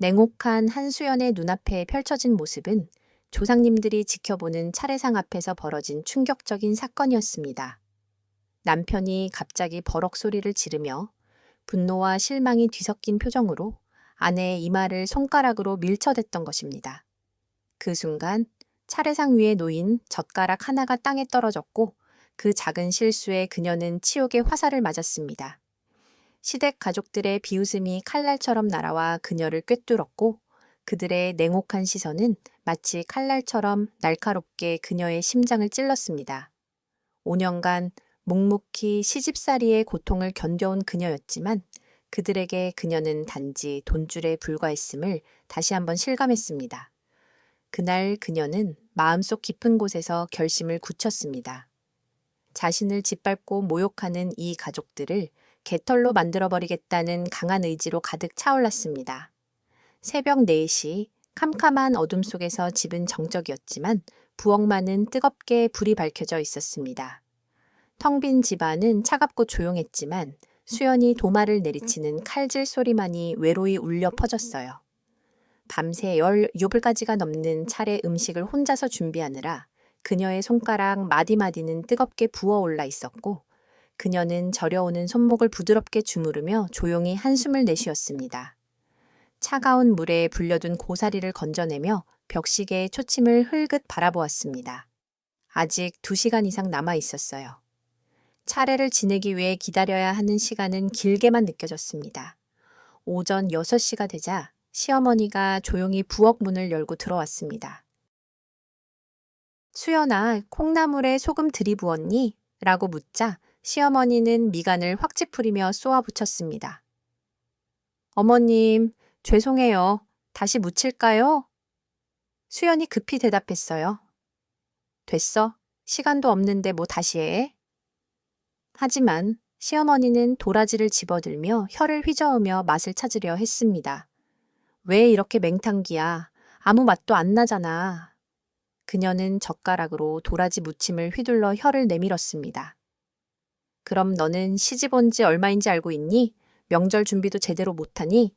냉혹한 한수연의 눈앞에 펼쳐진 모습은 조상님들이 지켜보는 차례상 앞에서 벌어진 충격적인 사건이었습니다. 남편이 갑자기 버럭 소리를 지르며 분노와 실망이 뒤섞인 표정으로 아내의 이마를 손가락으로 밀쳐댔던 것입니다. 그 순간 차례상 위에 놓인 젓가락 하나가 땅에 떨어졌고 그 작은 실수에 그녀는 치욕의 화살을 맞았습니다. 시댁 가족들의 비웃음이 칼날처럼 날아와 그녀를 꿰뚫었고 그들의 냉혹한 시선은 마치 칼날처럼 날카롭게 그녀의 심장을 찔렀습니다. 5년간 묵묵히 시집살이의 고통을 견뎌온 그녀였지만 그들에게 그녀는 단지 돈줄에 불과했음을 다시 한번 실감했습니다. 그날 그녀는 마음속 깊은 곳에서 결심을 굳혔습니다. 자신을 짓밟고 모욕하는 이 가족들을 개털로 만들어버리겠다는 강한 의지로 가득 차올랐습니다. 새벽 4시 캄캄한 어둠 속에서 집은 정적이었지만 부엌만은 뜨겁게 불이 밝혀져 있었습니다. 텅 빈 집안은 차갑고 조용했지만 수연이 도마를 내리치는 칼질 소리만이 외로이 울려 퍼졌어요. 밤새 18가지가 넘는 차례 음식을 혼자서 준비하느라 그녀의 손가락 마디마디는 뜨겁게 부어올라 있었고 그녀는 저려오는 손목을 부드럽게 주무르며 조용히 한숨을 내쉬었습니다. 차가운 물에 불려둔 고사리를 건져내며 벽시계의 초침을 흘긋 바라보았습니다. 아직 2시간 이상 남아 있었어요. 차례를 지내기 위해 기다려야 하는 시간은 길게만 느껴졌습니다. 오전 6시가 되자 시어머니가 조용히 부엌 문을 열고 들어왔습니다. 수연아, 콩나물에 소금 들이부었니? 라고 묻자 시어머니는 미간을 확 찌푸리며 쏘아붙였습니다. 어머님, 죄송해요. 다시 묻힐까요? 수연이 급히 대답했어요. 됐어. 시간도 없는데 뭐 다시 해? 하지만 시어머니는 도라지를 집어들며 혀를 휘저으며 맛을 찾으려 했습니다. 왜 이렇게 맹탕기야? 아무 맛도 안 나잖아. 그녀는 젓가락으로 도라지 무침을 휘둘러 혀를 내밀었습니다. 그럼 너는 시집 온 지 얼마인지 알고 있니? 명절 준비도 제대로 못하니?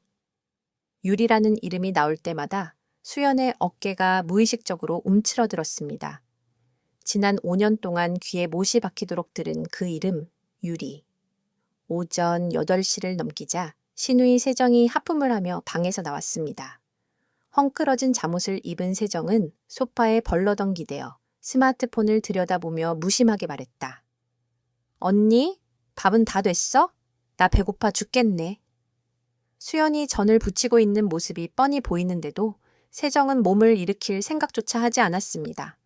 유리라는 이름이 나올 때마다 수연의 어깨가 무의식적으로 움츠러들었습니다. 지난 5년 동안 귀에 못이 박히도록 들은 그 이름, 유리. 오전 8시를 넘기자 시누이 세정이 하품을 하며 방에서 나왔습니다. 헝클어진 잠옷을 입은 세정은 소파에 벌러덩 기대어 스마트폰을 들여다보며 무심하게 말했다. 언니, 밥은 다 됐어? 나 배고파 죽겠네. 수연이 전을 붙이고 있는 모습이 뻔히 보이는데도 세정은 몸을 일으킬 생각조차 하지 않았습니다.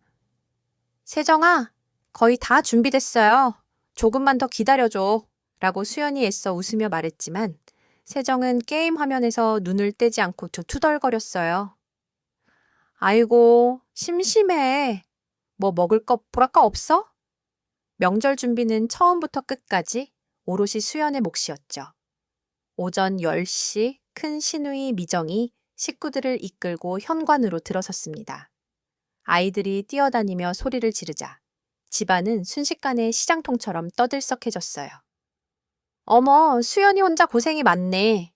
세정아, 거의 다 준비됐어요. 조금만 더 기다려줘. 라고 수연이 애써 웃으며 말했지만 세정은 게임 화면에서 눈을 떼지 않고 투덜거렸어요. 아이고, 심심해. 뭐 먹을 거 보랄까 없어? 명절 준비는 처음부터 끝까지 오롯이 수연의 몫이었죠. 오전 10시 큰 시누이 미정이 식구들을 이끌고 현관으로 들어섰습니다. 아이들이 뛰어다니며 소리를 지르자 집안은 순식간에 시장통처럼 떠들썩해졌어요. 어머, 수연이 혼자 고생이 많네.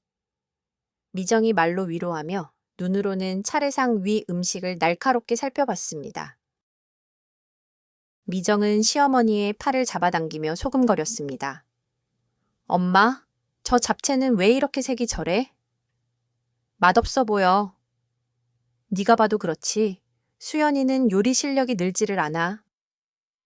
미정이 말로 위로하며 눈으로는 차례상 위 음식을 날카롭게 살펴봤습니다. 미정은 시어머니의 팔을 잡아당기며 소금거렸습니다. 엄마, 저 잡채는 왜 이렇게 색이 저래? 맛없어 보여. 네가 봐도 그렇지. 수연이는 요리 실력이 늘지를 않아.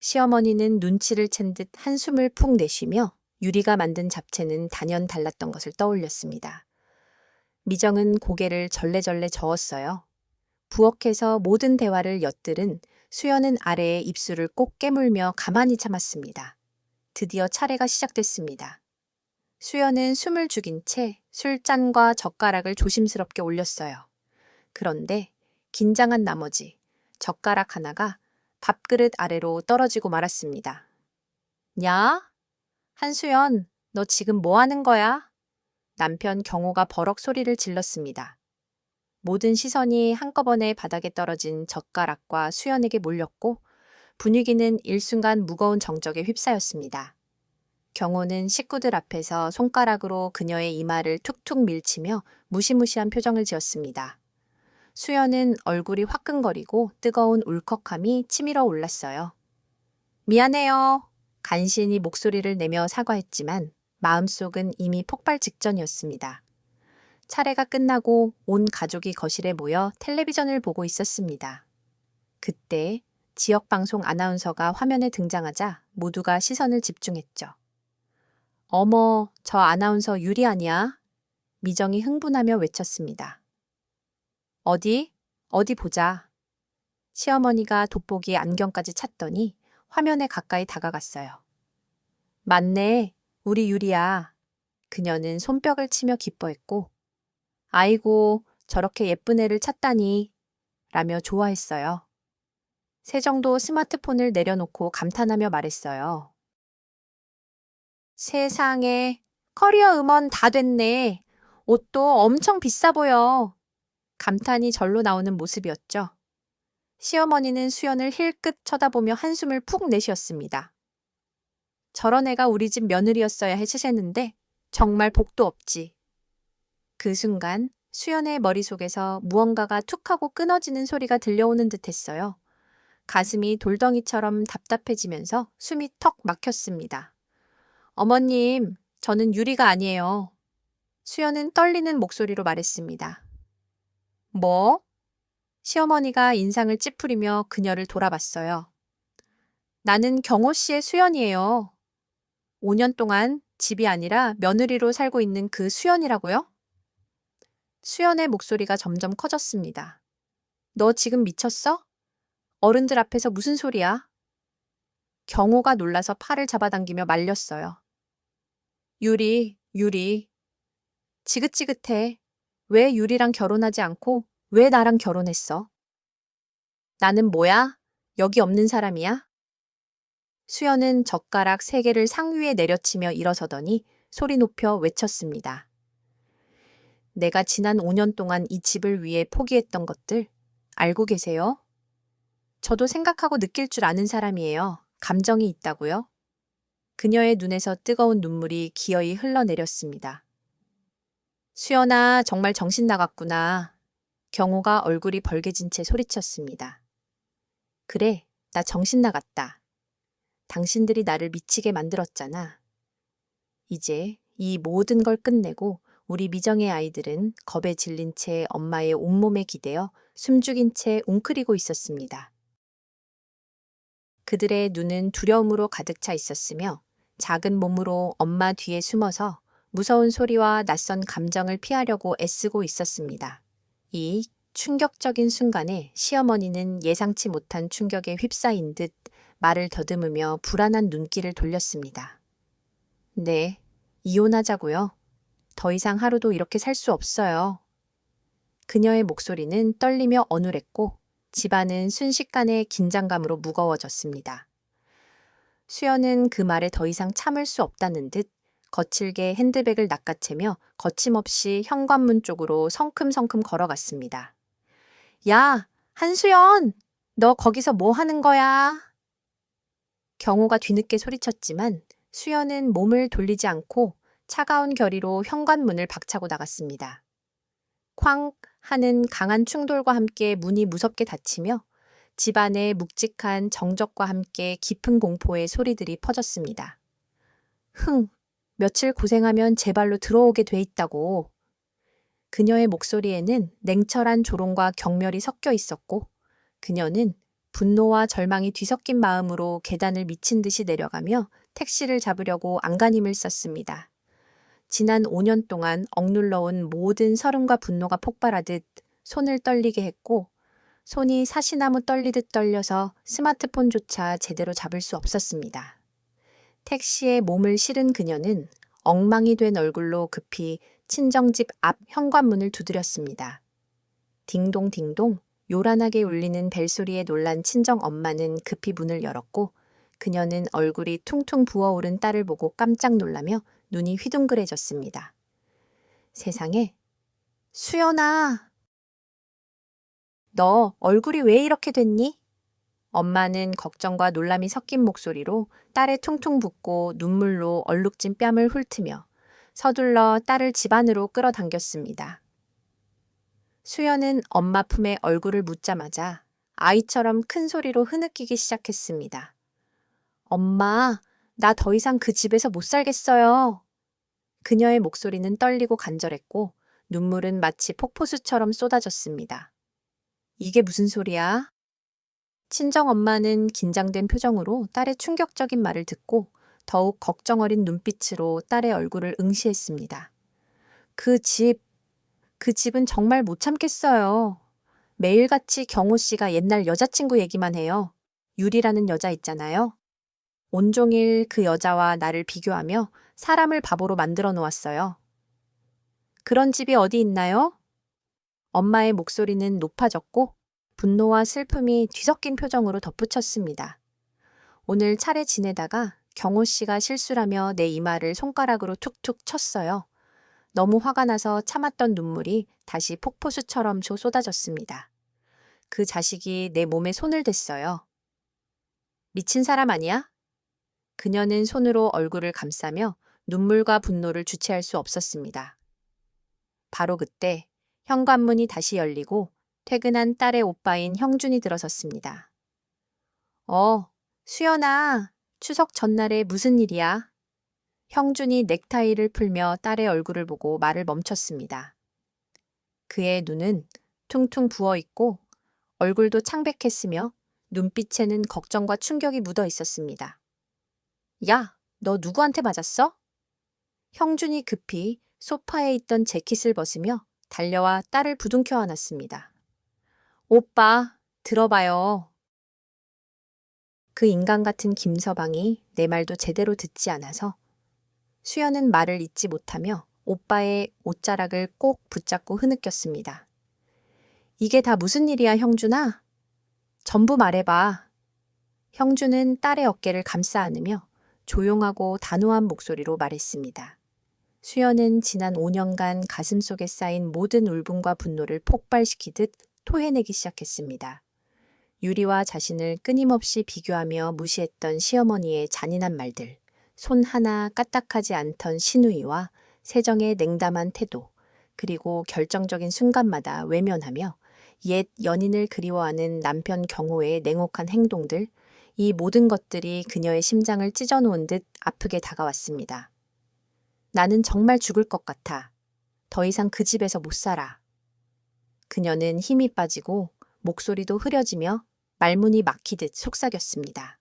시어머니는 눈치를 챈 듯 한숨을 푹 내쉬며 유리가 만든 잡채는 단연 달랐던 것을 떠올렸습니다. 미정은 고개를 절레절레 저었어요. 부엌에서 모든 대화를 엿들은 수연은 아래에 입술을 꼭 깨물며 가만히 참았습니다. 드디어 차례가 시작됐습니다. 수연은 숨을 죽인 채 술잔과 젓가락을 조심스럽게 올렸어요. 그런데 긴장한 나머지 젓가락 하나가 밥그릇 아래로 떨어지고 말았습니다. 야? 한수연, 너 지금 뭐 하는 거야? 남편 경호가 버럭 소리를 질렀습니다. 모든 시선이 한꺼번에 바닥에 떨어진 젓가락과 수연에게 몰렸고 분위기는 일순간 무거운 정적에 휩싸였습니다. 경호는 식구들 앞에서 손가락으로 그녀의 이마를 툭툭 밀치며 무시무시한 표정을 지었습니다. 수연은 얼굴이 화끈거리고 뜨거운 울컥함이 치밀어 올랐어요. 미안해요. 간신히 목소리를 내며 사과했지만 마음속은 이미 폭발 직전이었습니다. 차례가 끝나고 온 가족이 거실에 모여 텔레비전을 보고 있었습니다. 그때 지역방송 아나운서가 화면에 등장하자 모두가 시선을 집중했죠. 어머, 저 아나운서 유리 아니야? 미정이 흥분하며 외쳤습니다. 어디 보자. 시어머니가 돋보기에 안경까지 찼더니 화면에 가까이 다가갔어요. 맞네, 우리 유리야. 그녀는 손뼉을 치며 기뻐했고, 아이고, 저렇게 예쁜 애를 찾다니, 라며 좋아했어요. 세정도 스마트폰을 내려놓고 감탄하며 말했어요. 세상에, 커리어 음원 다 됐네. 옷도 엄청 비싸 보여. 감탄이 절로 나오는 모습이었죠. 시어머니는 수연을 힐끗 쳐다보며 한숨을 푹 내쉬었습니다. 저런 애가 우리 집 며느리였어야 해치셨는데 정말 복도 없지. 그 순간 수연의 머릿속에서 무언가가 툭 하고 끊어지는 소리가 들려오는 듯 했어요. 가슴이 돌덩이처럼 답답해지면서 숨이 턱 막혔습니다. 어머님, 저는 유리가 아니에요. 수연은 떨리는 목소리로 말했습니다. 뭐? 시어머니가 인상을 찌푸리며 그녀를 돌아봤어요. 나는 경호 씨의 수연이에요. 5년 동안 집이 아니라 며느리로 살고 있는 그 수연이라고요? 수연의 목소리가 점점 커졌습니다. 너 지금 미쳤어? 어른들 앞에서 무슨 소리야? 경호가 놀라서 팔을 잡아당기며 말렸어요. 유리. 지긋지긋해. 왜 유리랑 결혼하지 않고 왜 나랑 결혼했어? 나는 뭐야? 여기 없는 사람이야? 수연은 젓가락 3개를 상위에 내려치며 일어서더니 소리 높여 외쳤습니다. 내가 지난 5년 동안 이 집을 위해 포기했던 것들 알고 계세요? 저도 생각하고 느낄 줄 아는 사람이에요. 감정이 있다고요? 그녀의 눈에서 뜨거운 눈물이 기어이 흘러내렸습니다. 수연아, 정말 정신 나갔구나. 경호가 얼굴이 벌개진 채 소리쳤습니다. 그래, 나 정신 나갔다. 당신들이 나를 미치게 만들었잖아. 이제 이 모든 걸 끝내고 우리 미정의 아이들은 겁에 질린 채 엄마의 온몸에 기대어 숨죽인 채 웅크리고 있었습니다. 그들의 눈은 두려움으로 가득 차 있었으며 작은 몸으로 엄마 뒤에 숨어서 무서운 소리와 낯선 감정을 피하려고 애쓰고 있었습니다. 이 충격적인 순간에 시어머니는 예상치 못한 충격에 휩싸인 듯 말을 더듬으며 불안한 눈길을 돌렸습니다. 네, 이혼하자고요. 더 이상 하루도 이렇게 살 수 없어요. 그녀의 목소리는 떨리며 어눌했고 집안은 순식간에 긴장감으로 무거워졌습니다. 수연은 그 말에 더 이상 참을 수 없다는 듯 거칠게 핸드백을 낚아채며 거침없이 현관문 쪽으로 성큼성큼 걸어갔습니다. 야, 한수연! 너 거기서 뭐 하는 거야? 경호가 뒤늦게 소리쳤지만 수연은 몸을 돌리지 않고 차가운 결의로 현관문을 박차고 나갔습니다. 쾅 하는 강한 충돌과 함께 문이 무섭게 닫히며 집안의 묵직한 정적과 함께 깊은 공포의 소리들이 퍼졌습니다. 며칠 고생하면 제 발로 들어오게 돼 있다고. 그녀의 목소리에는 냉철한 조롱과 경멸이 섞여 있었고 그녀는 분노와 절망이 뒤섞인 마음으로 계단을 미친 듯이 내려가며 택시를 잡으려고 안간힘을 썼습니다. 지난 5년 동안 억눌러온 모든 서름과 분노가 폭발하듯 손을 떨리게 했고 손이 사시나무 떨리듯 떨려서 스마트폰조차 제대로 잡을 수 없었습니다. 택시에 몸을 실은 그녀는 엉망이 된 얼굴로 급히 친정집 앞 현관문을 두드렸습니다. 딩동딩동 요란하게 울리는 벨소리에 놀란 친정 엄마는 급히 문을 열었고 그녀는 얼굴이 퉁퉁 부어오른 딸을 보고 깜짝 놀라며 눈이 휘둥그레졌습니다. 세상에, 수연아! 너 얼굴이 왜 이렇게 됐니? 엄마는 걱정과 놀람이 섞인 목소리로 딸의 퉁퉁 붓고 눈물로 얼룩진 뺨을 훑으며 서둘러 딸을 집 안으로 끌어당겼습니다. 수연은 엄마 품에 얼굴을 묻자마자 아이처럼 큰 소리로 흐느끼기 시작했습니다. 엄마, 나 더 이상 그 집에서 못 살겠어요. 그녀의 목소리는 떨리고 간절했고 눈물은 마치 폭포수처럼 쏟아졌습니다. 이게 무슨 소리야? 친정 엄마는 긴장된 표정으로 딸의 충격적인 말을 듣고 더욱 걱정 어린 눈빛으로 딸의 얼굴을 응시했습니다. 그 집은 정말 못 참겠어요. 매일같이 경호 씨가 옛날 여자친구 얘기만 해요. 유리라는 여자 있잖아요. 온종일 그 여자와 나를 비교하며 사람을 바보로 만들어 놓았어요. 그런 집이 어디 있나요? 엄마의 목소리는 높아졌고 분노와 슬픔이 뒤섞인 표정으로 덧붙였습니다. 오늘 차례 지내다가 경호 씨가 실수라며 내 이마를 손가락으로 툭툭 쳤어요. 너무 화가 나서 참았던 눈물이 다시 폭포수처럼 쏟아졌습니다. 그 자식이 내 몸에 손을 댔어요. 미친 사람 아니야? 그녀는 손으로 얼굴을 감싸며 눈물과 분노를 주체할 수 없었습니다. 바로 그때 현관문이 다시 열리고 퇴근한 딸의 오빠인 형준이 들어섰습니다. 수연아, 추석 전날에 무슨 일이야? 형준이 넥타이를 풀며 딸의 얼굴을 보고 말을 멈췄습니다. 그의 눈은 퉁퉁 부어 있고 얼굴도 창백했으며 눈빛에는 걱정과 충격이 묻어 있었습니다. 야, 너 누구한테 맞았어? 형준이 급히 소파에 있던 재킷을 벗으며 달려와 딸을 부둥켜 안았습니다. 오빠, 들어봐요. 그 인간 같은 김서방이 내 말도 제대로 듣지 않아서 수연은 말을 잇지 못하며 오빠의 옷자락을 꼭 붙잡고 흐느꼈습니다. 이게 다 무슨 일이야, 형준아? 전부 말해봐. 형준은 딸의 어깨를 감싸 안으며 조용하고 단호한 목소리로 말했습니다. 수연은 지난 5년간 가슴속에 쌓인 모든 울분과 분노를 폭발시키듯 토해내기 시작했습니다. 유리와 자신을 끊임없이 비교하며 무시했던 시어머니의 잔인한 말들, 손 하나 까딱하지 않던 시누이와 세정의 냉담한 태도, 그리고 결정적인 순간마다 외면하며 옛 연인을 그리워하는 남편 경호의 냉혹한 행동들, 이 모든 것들이 그녀의 심장을 찢어놓은 듯 아프게 다가왔습니다. 나는 정말 죽을 것 같아. 더 이상 그 집에서 못 살아. 그녀는 힘이 빠지고 목소리도 흐려지며 말문이 막히듯 속삭였습니다.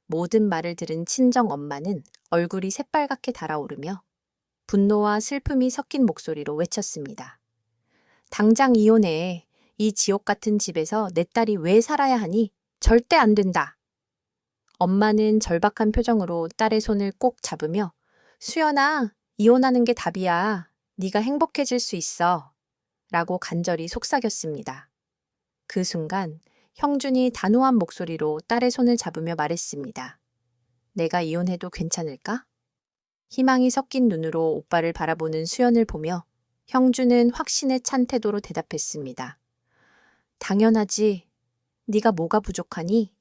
모든 말을 들은 친정 엄마는 얼굴이 새빨갛게 달아오르며 분노와 슬픔이 섞인 목소리로 외쳤습니다. 당장 이혼해. 이 지옥 같은 집에서 내 딸이 왜 살아야 하니? 절대 안 된다. 엄마는 절박한 표정으로 딸의 손을 꼭 잡으며 수연아, 이혼하는 게 답이야. 네가 행복해질 수 있어. 라고 간절히 속삭였습니다. 그 순간 형준이 단호한 목소리로 딸의 손을 잡으며 말했습니다. 내가 이혼해도 괜찮을까? 희망이 섞인 눈으로 오빠를 바라보는 수연을 보며 형준은 확신에 찬 태도로 대답했습니다. 당연하지. 네가 뭐가 부족하니?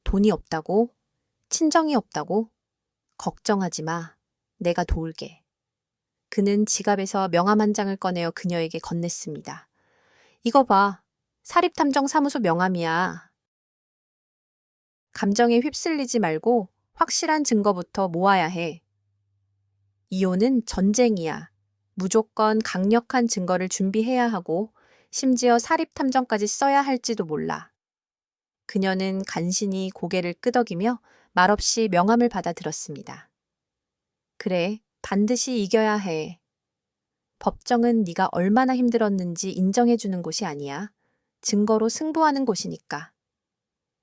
돈이 없다고? 친정이 없다고? 걱정하지 마. 내가 도울게. 그는 지갑에서 명함 한 장을 꺼내어 그녀에게 건넸습니다. 이거 봐. 사립탐정사무소 명함이야. 감정에 휩쓸리지 말고 확실한 증거부터 모아야 해. 이혼은 전쟁이야. 무조건 강력한 증거를 준비해야 하고 심지어 사립탐정까지 써야 할지도 몰라. 그녀는 간신히 고개를 끄덕이며 말없이 명함을 받아들었습니다. 그래, 반드시 이겨야 해. 법정은 네가 얼마나 힘들었는지 인정해주는 곳이 아니야. 증거로 승부하는 곳이니까.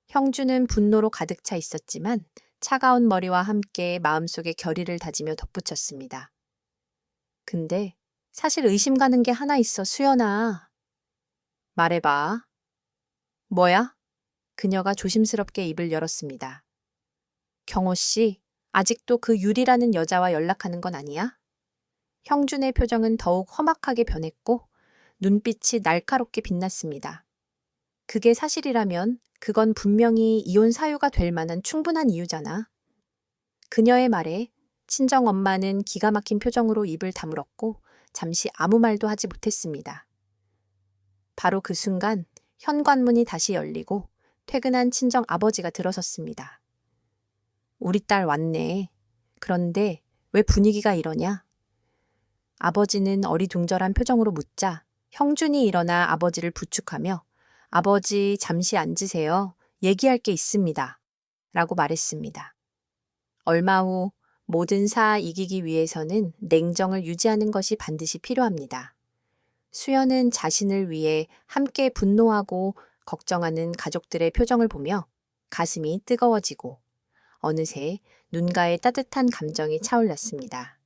형준은 분노로 가득 차 있었지만 차가운 머리와 함께 마음속에 결의를 다지며 덧붙였습니다. 근데 사실 의심 가는 게 하나 있어, 수연아. 말해봐. 뭐야? 그녀가 조심스럽게 입을 열었습니다. 경호 씨, 아직도 그 유리라는 여자와 연락하는 건 아니야? 형준의 표정은 더욱 험악하게 변했고 눈빛이 날카롭게 빛났습니다. 그게 사실이라면 그건 분명히 이혼 사유가 될 만한 충분한 이유잖아. 그녀의 말에 친정 엄마는 기가 막힌 표정으로 입을 다물었고 잠시 아무 말도 하지 못했습니다. 바로 그 순간 현관문이 다시 열리고 퇴근한 친정 아버지가 들어섰습니다. 우리 딸 왔네. 그런데 왜 분위기가 이러냐? 아버지는 어리둥절한 표정으로 묻자 형준이 일어나 아버지를 부축하며 아버지 잠시 앉으세요. 얘기할 게 있습니다. 라고 말했습니다. 얼마 후 모든 사 이기기 위해서는 냉정을 유지하는 것이 반드시 필요합니다. 수연은 자신을 위해 함께 분노하고 걱정하는 가족들의 표정을 보며 가슴이 뜨거워지고 어느새 눈가에 따뜻한 감정이 차올랐습니다.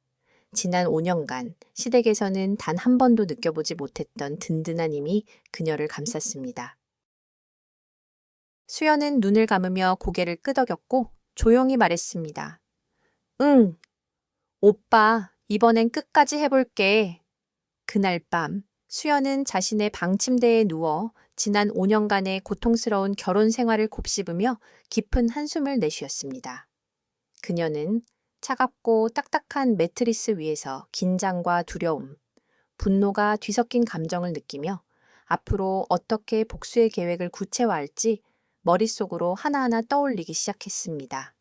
지난 5년간 시댁에서는 단 한 번도 느껴보지 못했던 든든한 힘이 그녀를 감쌌습니다. 수연은 눈을 감으며 고개를 끄덕였고 조용히 말했습니다. 응, 오빠, 이번엔 끝까지 해볼게. 그날 밤 수연은 자신의 방 침대에 누워 지난 5년간의 고통스러운 결혼 생활을 곱씹으며 깊은 한숨을 내쉬었습니다. 그녀는 차갑고 딱딱한 매트리스 위에서 긴장과 두려움, 분노가 뒤섞인 감정을 느끼며 앞으로 어떻게 복수의 계획을 구체화할지 머릿속으로 하나하나 떠올리기 시작했습니다.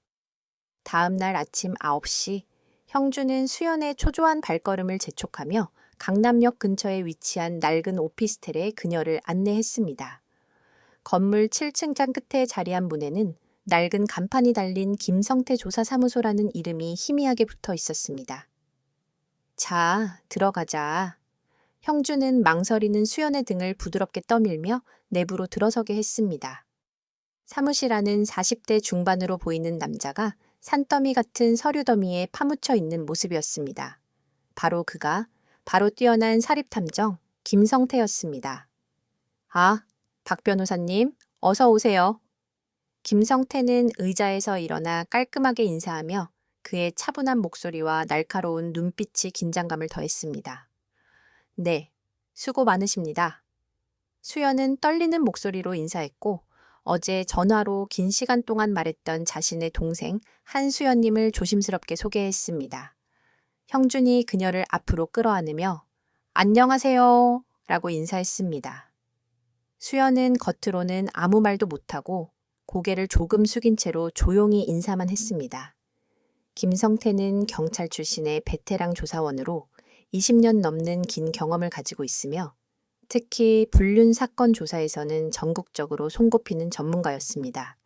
다음 날 아침 9시, 형주는 수연의 초조한 발걸음을 재촉하며 강남역 근처에 위치한 낡은 오피스텔에 그녀를 안내했습니다. 건물 7층장 끝에 자리한 문에는 낡은 간판이 달린 김성태 조사사무소라는 이름이 희미하게 붙어 있었습니다. 자, 들어가자. 형주는 망설이는 수연의 등을 부드럽게 떠밀며 내부로 들어서게 했습니다. 사무실 안은 40대 중반으로 보이는 남자가 산더미 같은 서류 더미에 파묻혀 있는 모습이었습니다. 바로 그가 바로 뛰어난 사립탐정 김성태였습니다. 아, 박 변호사님, 어서 오세요. 김성태는 의자에서 일어나 깔끔하게 인사하며 그의 차분한 목소리와 날카로운 눈빛이 긴장감을 더했습니다. 네, 수고 많으십니다. 수연은 떨리는 목소리로 인사했고 어제 전화로 긴 시간 동안 말했던 자신의 동생 한수연님을 조심스럽게 소개했습니다. 형준이 그녀를 앞으로 끌어안으며 안녕하세요 라고 인사했습니다. 수연은 겉으로는 아무 말도 못하고 고개를 조금 숙인 채로 조용히 인사만 했습니다. 김성태는 경찰 출신의 베테랑 조사원으로 20년 넘는 긴 경험을 가지고 있으며 특히 불륜 사건 조사에서는 전국적으로 손꼽히는 전문가였습니다.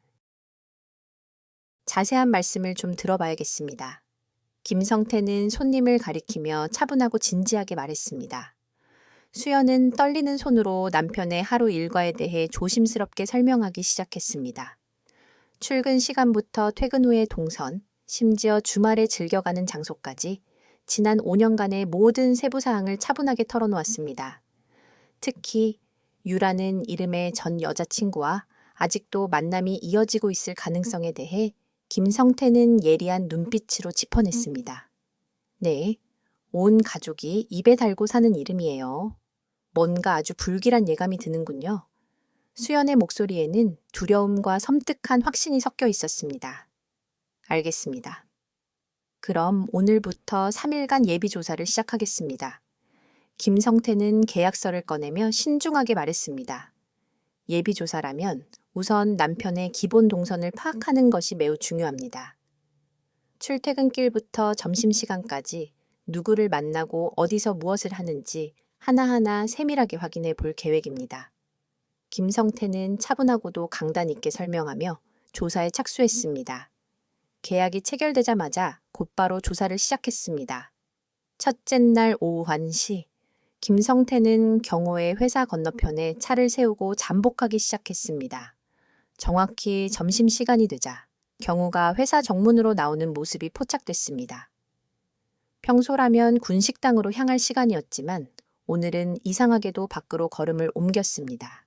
자세한 말씀을 좀 들어봐야겠습니다. 김성태는 손님을 가리키며 차분하고 진지하게 말했습니다. 수연은 떨리는 손으로 남편의 하루 일과에 대해 조심스럽게 설명하기 시작했습니다. 출근 시간부터 퇴근 후의 동선, 심지어 주말에 즐겨가는 장소까지 지난 5년간의 모든 세부사항을 차분하게 털어놓았습니다. 특히 유라는 이름의 전 여자친구와 아직도 만남이 이어지고 있을 가능성에 대해 김성태는 예리한 눈빛으로 짚어냈습니다. 네, 온 가족이 입에 달고 사는 이름이에요. 뭔가 아주 불길한 예감이 드는군요. 수연의 목소리에는 두려움과 섬뜩한 확신이 섞여 있었습니다. 알겠습니다. 그럼 오늘부터 3일간 예비조사를 시작하겠습니다. 김성태는 계약서를 꺼내며 신중하게 말했습니다. 예비조사라면 우선 남편의 기본 동선을 파악하는 것이 매우 중요합니다. 출퇴근길부터 점심시간까지 누구를 만나고 어디서 무엇을 하는지 하나하나 세밀하게 확인해 볼 계획입니다. 김성태는 차분하고도 강단 있게 설명하며 조사에 착수했습니다. 계약이 체결되자마자 곧바로 조사를 시작했습니다. 첫째 날 오후 1시, 김성태는 경호의 회사 건너편에 차를 세우고 잠복하기 시작했습니다. 정확히 점심시간이 되자 경호가 회사 정문으로 나오는 모습이 포착됐습니다. 평소라면 군식당으로 향할 시간이었지만 오늘은 이상하게도 밖으로 걸음을 옮겼습니다.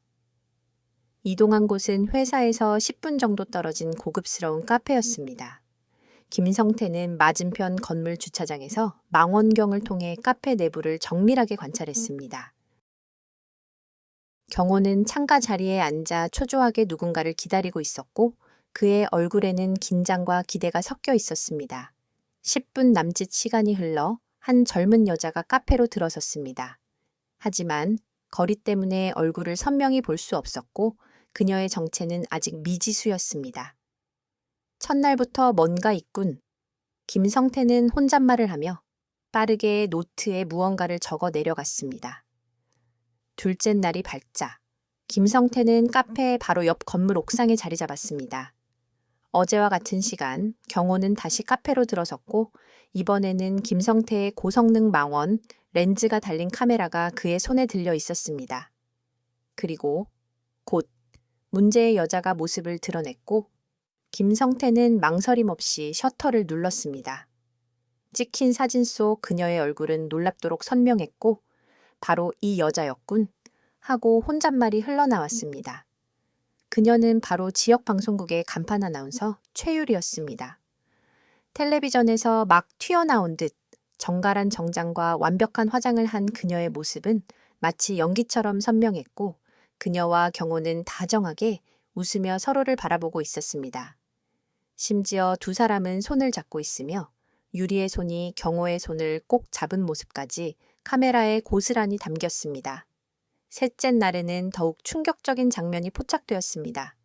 이동한 곳은 회사에서 10분 정도 떨어진 고급스러운 카페였습니다. 김성태는 맞은편 건물 주차장에서 망원경을 통해 카페 내부를 정밀하게 관찰했습니다. 경호는 창가 자리에 앉아 초조하게 누군가를 기다리고 있었고 그의 얼굴에는 긴장과 기대가 섞여 있었습니다. 10분 남짓 시간이 흘러 한 젊은 여자가 카페로 들어섰습니다. 하지만 거리 때문에 얼굴을 선명히 볼 수 없었고 그녀의 정체는 아직 미지수였습니다. 첫날부터 뭔가 있군. 김성태는 혼잣말을 하며 빠르게 노트에 무언가를 적어 내려갔습니다. 둘째 날이 밝자 김성태는 카페 바로 옆 건물 옥상에 자리 잡았습니다. 어제와 같은 시간 경호는 다시 카페로 들어섰고 이번에는 김성태의 고성능 망원 렌즈가 달린 카메라가 그의 손에 들려 있었습니다. 그리고 곧 문제의 여자가 모습을 드러냈고 김성태는 망설임 없이 셔터를 눌렀습니다. 찍힌 사진 속 그녀의 얼굴은 놀랍도록 선명했고 바로 이 여자였군 하고 혼잣말이 흘러나왔습니다. 그녀는 바로 지역 방송국의 간판 아나운서 최유리였습니다. 텔레비전에서 막 튀어나온 듯 정갈한 정장과 완벽한 화장을 한 그녀의 모습은 마치 연기처럼 선명했고 그녀와 경호는 다정하게 웃으며 서로를 바라보고 있었습니다. 심지어 두 사람은 손을 잡고 있으며 유리의 손이 경호의 손을 꼭 잡은 모습까지 카메라에 고스란히 담겼습니다. 셋째 날에는 더욱 충격적인 장면이 포착되었습니다.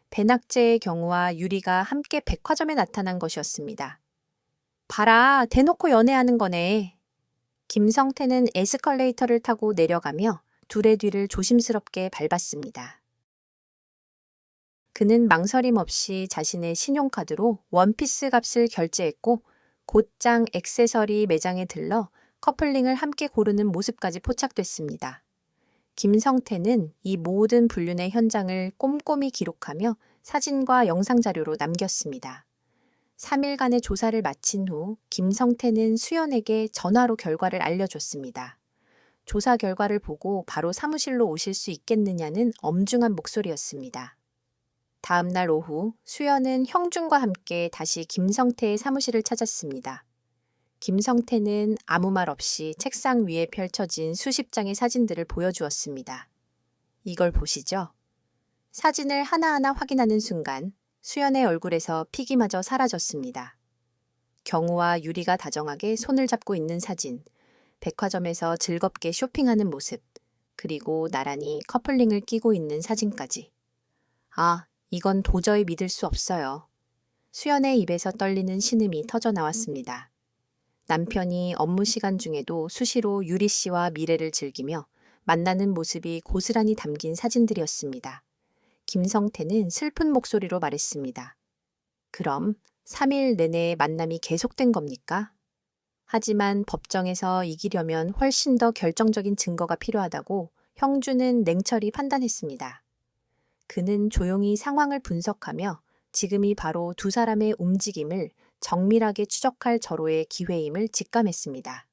배낙제의 경우와 유리가 함께 백화점에 나타난 것이었습니다. 봐라, 대놓고 연애하는 거네. 김성태는 에스컬레이터를 타고 내려가며 둘의 뒤를 조심스럽게 밟았습니다. 그는 망설임 없이 자신의 신용카드로 원피스 값을 결제했고 곧장 액세서리 매장에 들러 커플링을 함께 고르는 모습까지 포착됐습니다. 김성태는 이 모든 불륜의 현장을 꼼꼼히 기록하며 사진과 영상 자료로 남겼습니다. 3일간의 조사를 마친 후 김성태는 수연에게 전화로 결과를 알려줬습니다. 조사 결과를 보고 바로 사무실로 오실 수 있겠느냐는 엄중한 목소리였습니다. 다음 날 오후 수연은 형준과 함께 다시 김성태의 사무실을 찾았습니다. 김성태는 아무 말 없이 책상 위에 펼쳐진 수십 장의 사진들을 보여주었습니다. 이걸 보시죠. 사진을 하나하나 확인하는 순간 수연의 얼굴에서 피기마저 사라졌습니다. 경우와 유리가 다정하게 손을 잡고 있는 사진, 백화점에서 즐겁게 쇼핑하는 모습, 그리고 나란히 커플링을 끼고 있는 사진까지. 아, 이건 도저히 믿을 수 없어요. 수연의 입에서 떨리는 신음이 터져 나왔습니다. 남편이 업무 시간 중에도 수시로 유리 씨와 미래를 즐기며 만나는 모습이 고스란히 담긴 사진들이었습니다. 김성태는 슬픈 목소리로 말했습니다. 그럼 3일 내내 만남이 계속된 겁니까? 하지만 법정에서 이기려면 훨씬 더 결정적인 증거가 필요하다고 형준은 냉철히 판단했습니다. 그는 조용히 상황을 분석하며 지금이 바로 두 사람의 움직임을 정밀하게 추적할 절호의 기회임을 직감했습니다.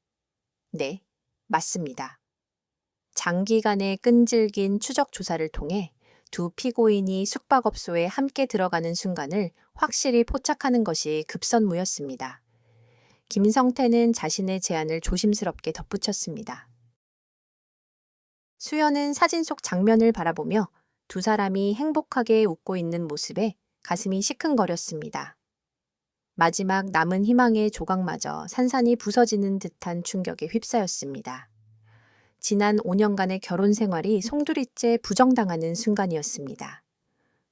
네, 맞습니다. 장기간의 끈질긴 추적 조사를 통해 두 피고인이 숙박업소에 함께 들어가는 순간을 확실히 포착하는 것이 급선무였습니다. 김성태는 자신의 제안을 조심스럽게 덧붙였습니다. 수연은 사진 속 장면을 바라보며 두 사람이 행복하게 웃고 있는 모습에 가슴이 시큰거렸습니다. 마지막 남은 희망의 조각마저 산산이 부서지는 듯한 충격에 휩싸였습니다. 지난 5년간의 결혼 생활이 송두리째 부정당하는 순간이었습니다.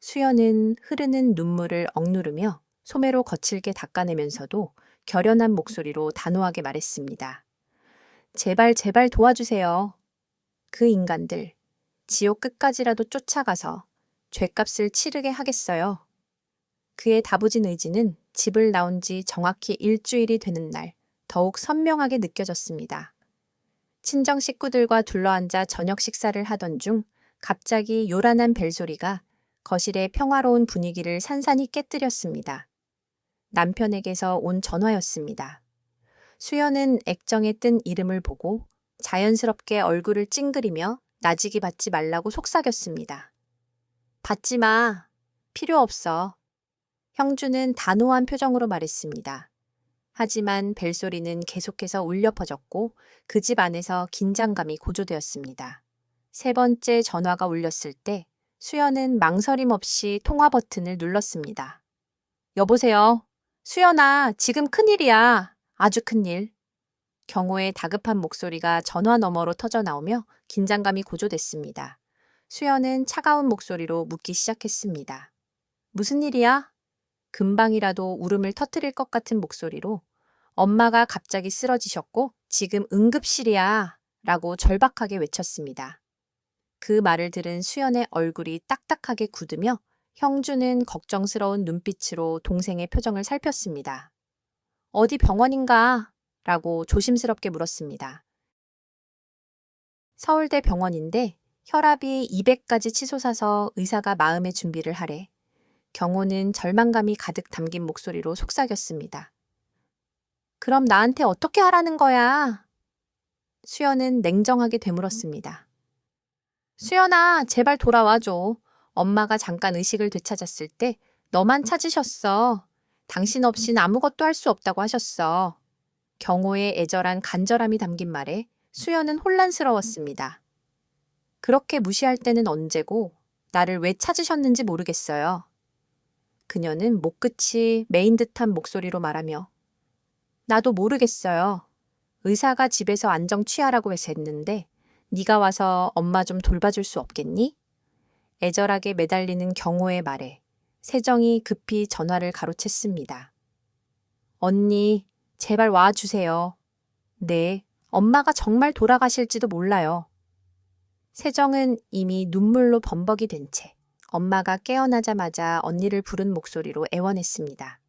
수연은 흐르는 눈물을 억누르며 소매로 거칠게 닦아내면서도 결연한 목소리로 단호하게 말했습니다. 제발 제발 도와주세요. 그 인간들, 지옥 끝까지라도 쫓아가서 죗값을 치르게 하겠어요. 그의 다부진 의지는 집을 나온 지 정확히 일주일이 되는 날 더욱 선명하게 느껴졌습니다. 친정 식구들과 둘러앉아 저녁 식사를 하던 중 갑자기 요란한 벨소리가 거실의 평화로운 분위기를 산산히 깨뜨렸습니다. 남편에게서 온 전화였습니다. 수연은 액정에 뜬 이름을 보고 자연스럽게 얼굴을 찡그리며 나지기 받지 말라고 속삭였습니다. 받지 마. 필요 없어. 형주는 단호한 표정으로 말했습니다. 하지만 벨소리는 계속해서 울려 퍼졌고 그 집 안에서 긴장감이 고조되었습니다. 세 번째 전화가 울렸을 때 수연은 망설임 없이 통화 버튼을 눌렀습니다. 여보세요. 수연아, 지금 큰일이야. 아주 큰일. 경호의 다급한 목소리가 전화 너머로 터져 나오며 긴장감이 고조됐습니다. 수연은 차가운 목소리로 묻기 시작했습니다. 무슨 일이야? 금방이라도 울음을 터뜨릴 것 같은 목소리로 엄마가 갑자기 쓰러지셨고 지금 응급실이야 라고 절박하게 외쳤습니다. 그 말을 들은 수연의 얼굴이 딱딱하게 굳으며 형주는 걱정스러운 눈빛으로 동생의 표정을 살폈습니다. 어디 병원인가? 라고 조심스럽게 물었습니다. 서울대 병원인데 혈압이 200까지 치솟아서 의사가 마음의 준비를 하래. 경호는 절망감이 가득 담긴 목소리로 속삭였습니다. 그럼 나한테 어떻게 하라는 거야? 수연은 냉정하게 되물었습니다. 수연아, 제발 돌아와줘. 엄마가 잠깐 의식을 되찾았을 때 너만 찾으셨어. 당신 없인 아무것도 할 수 없다고 하셨어. 경호의 애절한 간절함이 담긴 말에 수연은 혼란스러웠습니다. 그렇게 무시할 때는 언제고 나를 왜 찾으셨는지 모르겠어요. 그녀는 목끝이 메인 듯한 목소리로 말하며 나도 모르겠어요. 의사가 집에서 안정 취하라고 해서 했는데 네가 와서 엄마 좀 돌봐줄 수 없겠니? 애절하게 매달리는 경호의 말에 세정이 급히 전화를 가로챘습니다. 언니, 제발 와주세요. 네, 엄마가 정말 돌아가실지도 몰라요. 세정은 이미 눈물로 범벅이 된 채 엄마가 깨어나자마자 언니를 부른 목소리로 애원했습니다.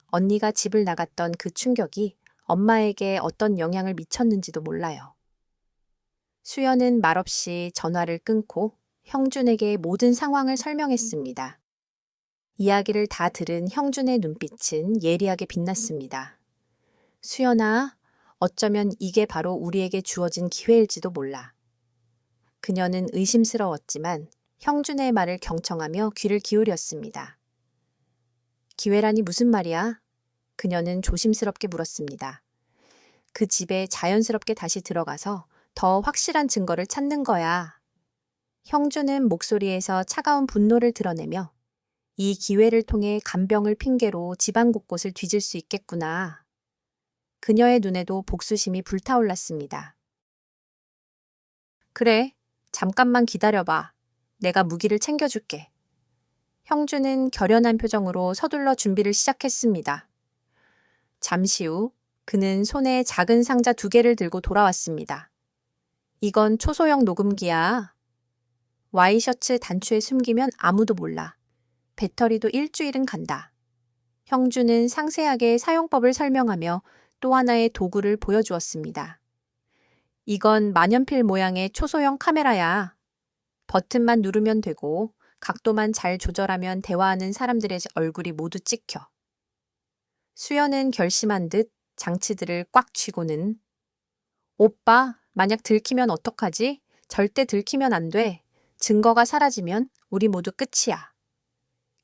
언니가 집을 나갔던 그 충격이 엄마에게 어떤 영향을 미쳤는지도 몰라요. 수연은 말없이 전화를 끊고 형준에게 모든 상황을 설명했습니다. 이야기를 다 들은 형준의 눈빛은 예리하게 빛났습니다. 수연아, 어쩌면 이게 바로 우리에게 주어진 기회일지도 몰라. 그녀는 의심스러웠지만 형준의 말을 경청하며 귀를 기울였습니다. 기회라니 무슨 말이야? 그녀는 조심스럽게 물었습니다. 그 집에 자연스럽게 다시 들어가서 더 확실한 증거를 찾는 거야. 형준은 목소리에서 차가운 분노를 드러내며 이 기회를 통해 간병을 핑계로 집안 곳곳을 뒤질 수 있겠구나. 그녀의 눈에도 복수심이 불타올랐습니다. 그래, 잠깐만 기다려봐. 내가 무기를 챙겨줄게. 형준은 결연한 표정으로 서둘러 준비를 시작했습니다. 잠시 후 그는 손에 작은 상자 2개를 들고 돌아왔습니다. 이건 초소형 녹음기야. 와이셔츠 단추에 숨기면 아무도 몰라. 배터리도 일주일은 간다. 형준은 상세하게 사용법을 설명하며 또 하나의 도구를 보여주었습니다. 이건 만연필 모양의 초소형 카메라야. 버튼만 누르면 되고 각도만 잘 조절하면 대화하는 사람들의 얼굴이 모두 찍혀. 수연은 결심한 듯 장치들을 꽉 쥐고는 오빠, 만약 들키면 어떡하지? 절대 들키면 안 돼. 증거가 사라지면 우리 모두 끝이야.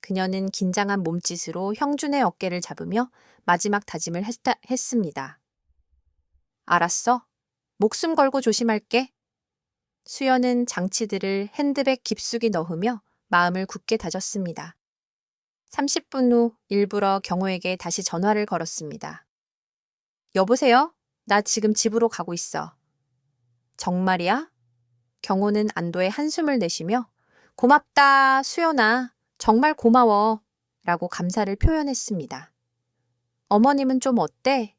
그녀는 긴장한 몸짓으로 형준의 어깨를 잡으며 마지막 다짐을 했습니다. 알았어. 목숨 걸고 조심할게. 수연은 장치들을 핸드백 깊숙이 넣으며 마음을 굳게 다졌습니다. 30분 후 일부러 경호에게 다시 전화를 걸었습니다. 여보세요? 나 지금 집으로 가고 있어. 정말이야? 경호는 안도의 한숨을 내쉬며 고맙다, 수연아. 정말 고마워. 라고 감사를 표현했습니다. 어머님은 좀 어때?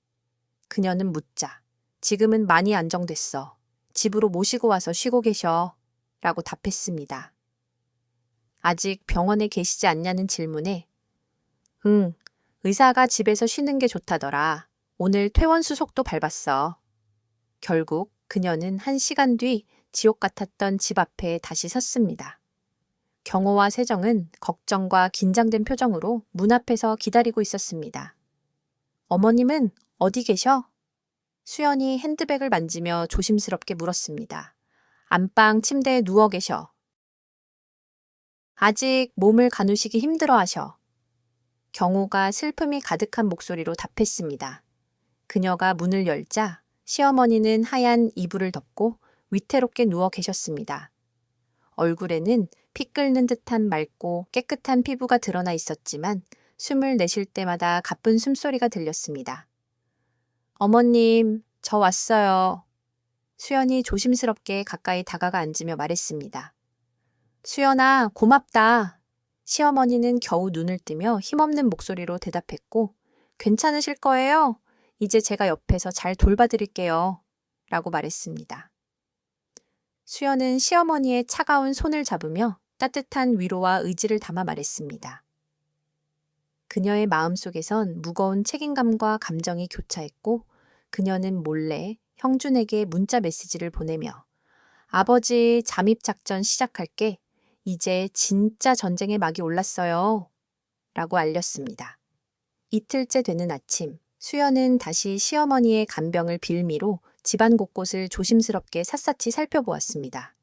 그녀는 묻자. 지금은 많이 안정됐어. 집으로 모시고 와서 쉬고 계셔. 라고 답했습니다. 아직 병원에 계시지 않냐는 질문에 응, 의사가 집에서 쉬는 게 좋다더라. 오늘 퇴원 수속도 밟았어. 결국 그녀는 1시간 뒤 지옥 같았던 집 앞에 다시 섰습니다. 경호와 세정은 걱정과 긴장된 표정으로 문 앞에서 기다리고 있었습니다. 어머님은 어디 계셔? 수연이 핸드백을 만지며 조심스럽게 물었습니다. 안방 침대에 누워 계셔. 아직 몸을 가누시기 힘들어 하셔. 경호가 슬픔이 가득한 목소리로 답했습니다. 그녀가 문을 열자 시어머니는 하얀 이불을 덮고 위태롭게 누워 계셨습니다. 얼굴에는 피 끓는 듯한 맑고 깨끗한 피부가 드러나 있었지만 숨을 내쉴 때마다 가쁜 숨소리가 들렸습니다. 어머님, 저 왔어요. 수연이 조심스럽게 가까이 다가가 앉으며 말했습니다. 수연아, 고맙다. 시어머니는 겨우 눈을 뜨며 힘없는 목소리로 대답했고, 괜찮으실 거예요? 이제 제가 옆에서 잘 돌봐드릴게요. 라고 말했습니다. 수연은 시어머니의 차가운 손을 잡으며 따뜻한 위로와 의지를 담아 말했습니다. 그녀의 마음속에선 무거운 책임감과 감정이 교차했고 그녀는 몰래 형준에게 문자 메시지를 보내며 아버지 잠입작전 시작할게. 이제 진짜 전쟁의 막이 올랐어요. 라고 알렸습니다. 이틀째 되는 아침, 수연은 다시 시어머니의 간병을 빌미로 집안 곳곳을 조심스럽게 샅샅이 살펴보았습니다.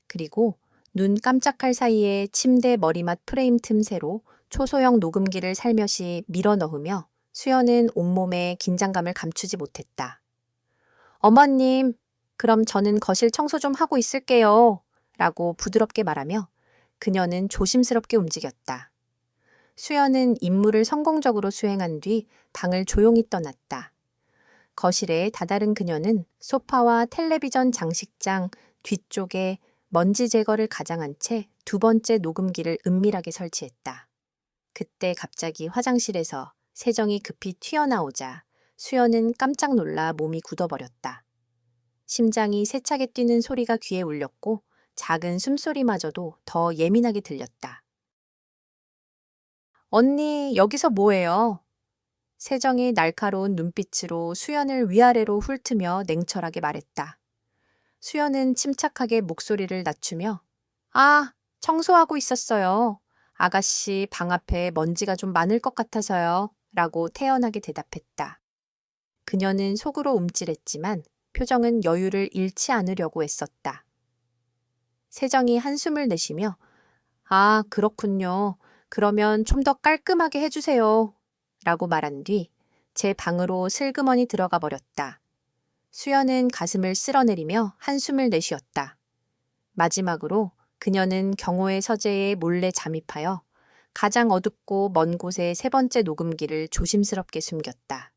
그리고 눈 깜짝할 사이에 침대 머리맡 프레임 틈새로 초소형 녹음기를 살며시 밀어 넣으며 수연은 온몸에 긴장감을 감추지 못했다. 어머님, 그럼 저는 거실 청소 좀 하고 있을게요. 라고 부드럽게 말하며 그녀는 조심스럽게 움직였다. 수연은 임무를 성공적으로 수행한 뒤 방을 조용히 떠났다. 거실에 다다른 그녀는 소파와 텔레비전 장식장 뒤쪽에 먼지 제거를 가장한 채 두 번째 녹음기를 은밀하게 설치했다. 그때 갑자기 화장실에서 세정이 급히 튀어나오자 수연은 깜짝 놀라 몸이 굳어버렸다. 심장이 세차게 뛰는 소리가 귀에 울렸고 작은 숨소리마저도 더 예민하게 들렸다. 언니, 여기서 뭐해요? 세정이 날카로운 눈빛으로 수연을 위아래로 훑으며 냉철하게 말했다. 수연은 침착하게 목소리를 낮추며 아, 청소하고 있었어요. 아가씨 방 앞에 먼지가 좀 많을 것 같아서요. 라고 태연하게 대답했다. 그녀는 속으로 움찔했지만 표정은 여유를 잃지 않으려고 애썼다. 세정이 한숨을 내쉬며 아, 그렇군요. 그러면 좀 더 깔끔하게 해주세요. 라고 말한 뒤 제 방으로 슬그머니 들어가 버렸다. 수연은 가슴을 쓸어내리며 한숨을 내쉬었다. 마지막으로 그녀는 경호의 서재에 몰래 잠입하여 가장 어둡고 먼 곳에 세 번째 녹음기를 조심스럽게 숨겼다.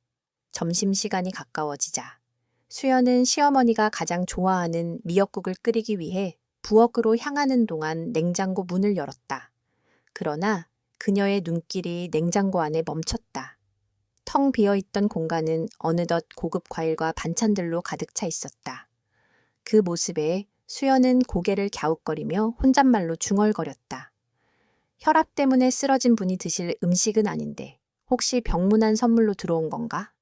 점심시간이 가까워지자 수연은 시어머니가 가장 좋아하는 미역국을 끓이기 위해 부엌으로 향하는 동안 냉장고 문을 열었다. 그러나 그녀의 눈길이 냉장고 안에 멈췄다. 텅 비어있던 공간은 어느덧 고급 과일과 반찬들로 가득 차 있었다. 그 모습에 수연은 고개를 갸웃거리며 혼잣말로 중얼거렸다. 혈압 때문에 쓰러진 분이 드실 음식은 아닌데 혹시 병문안 선물로 들어온 건가?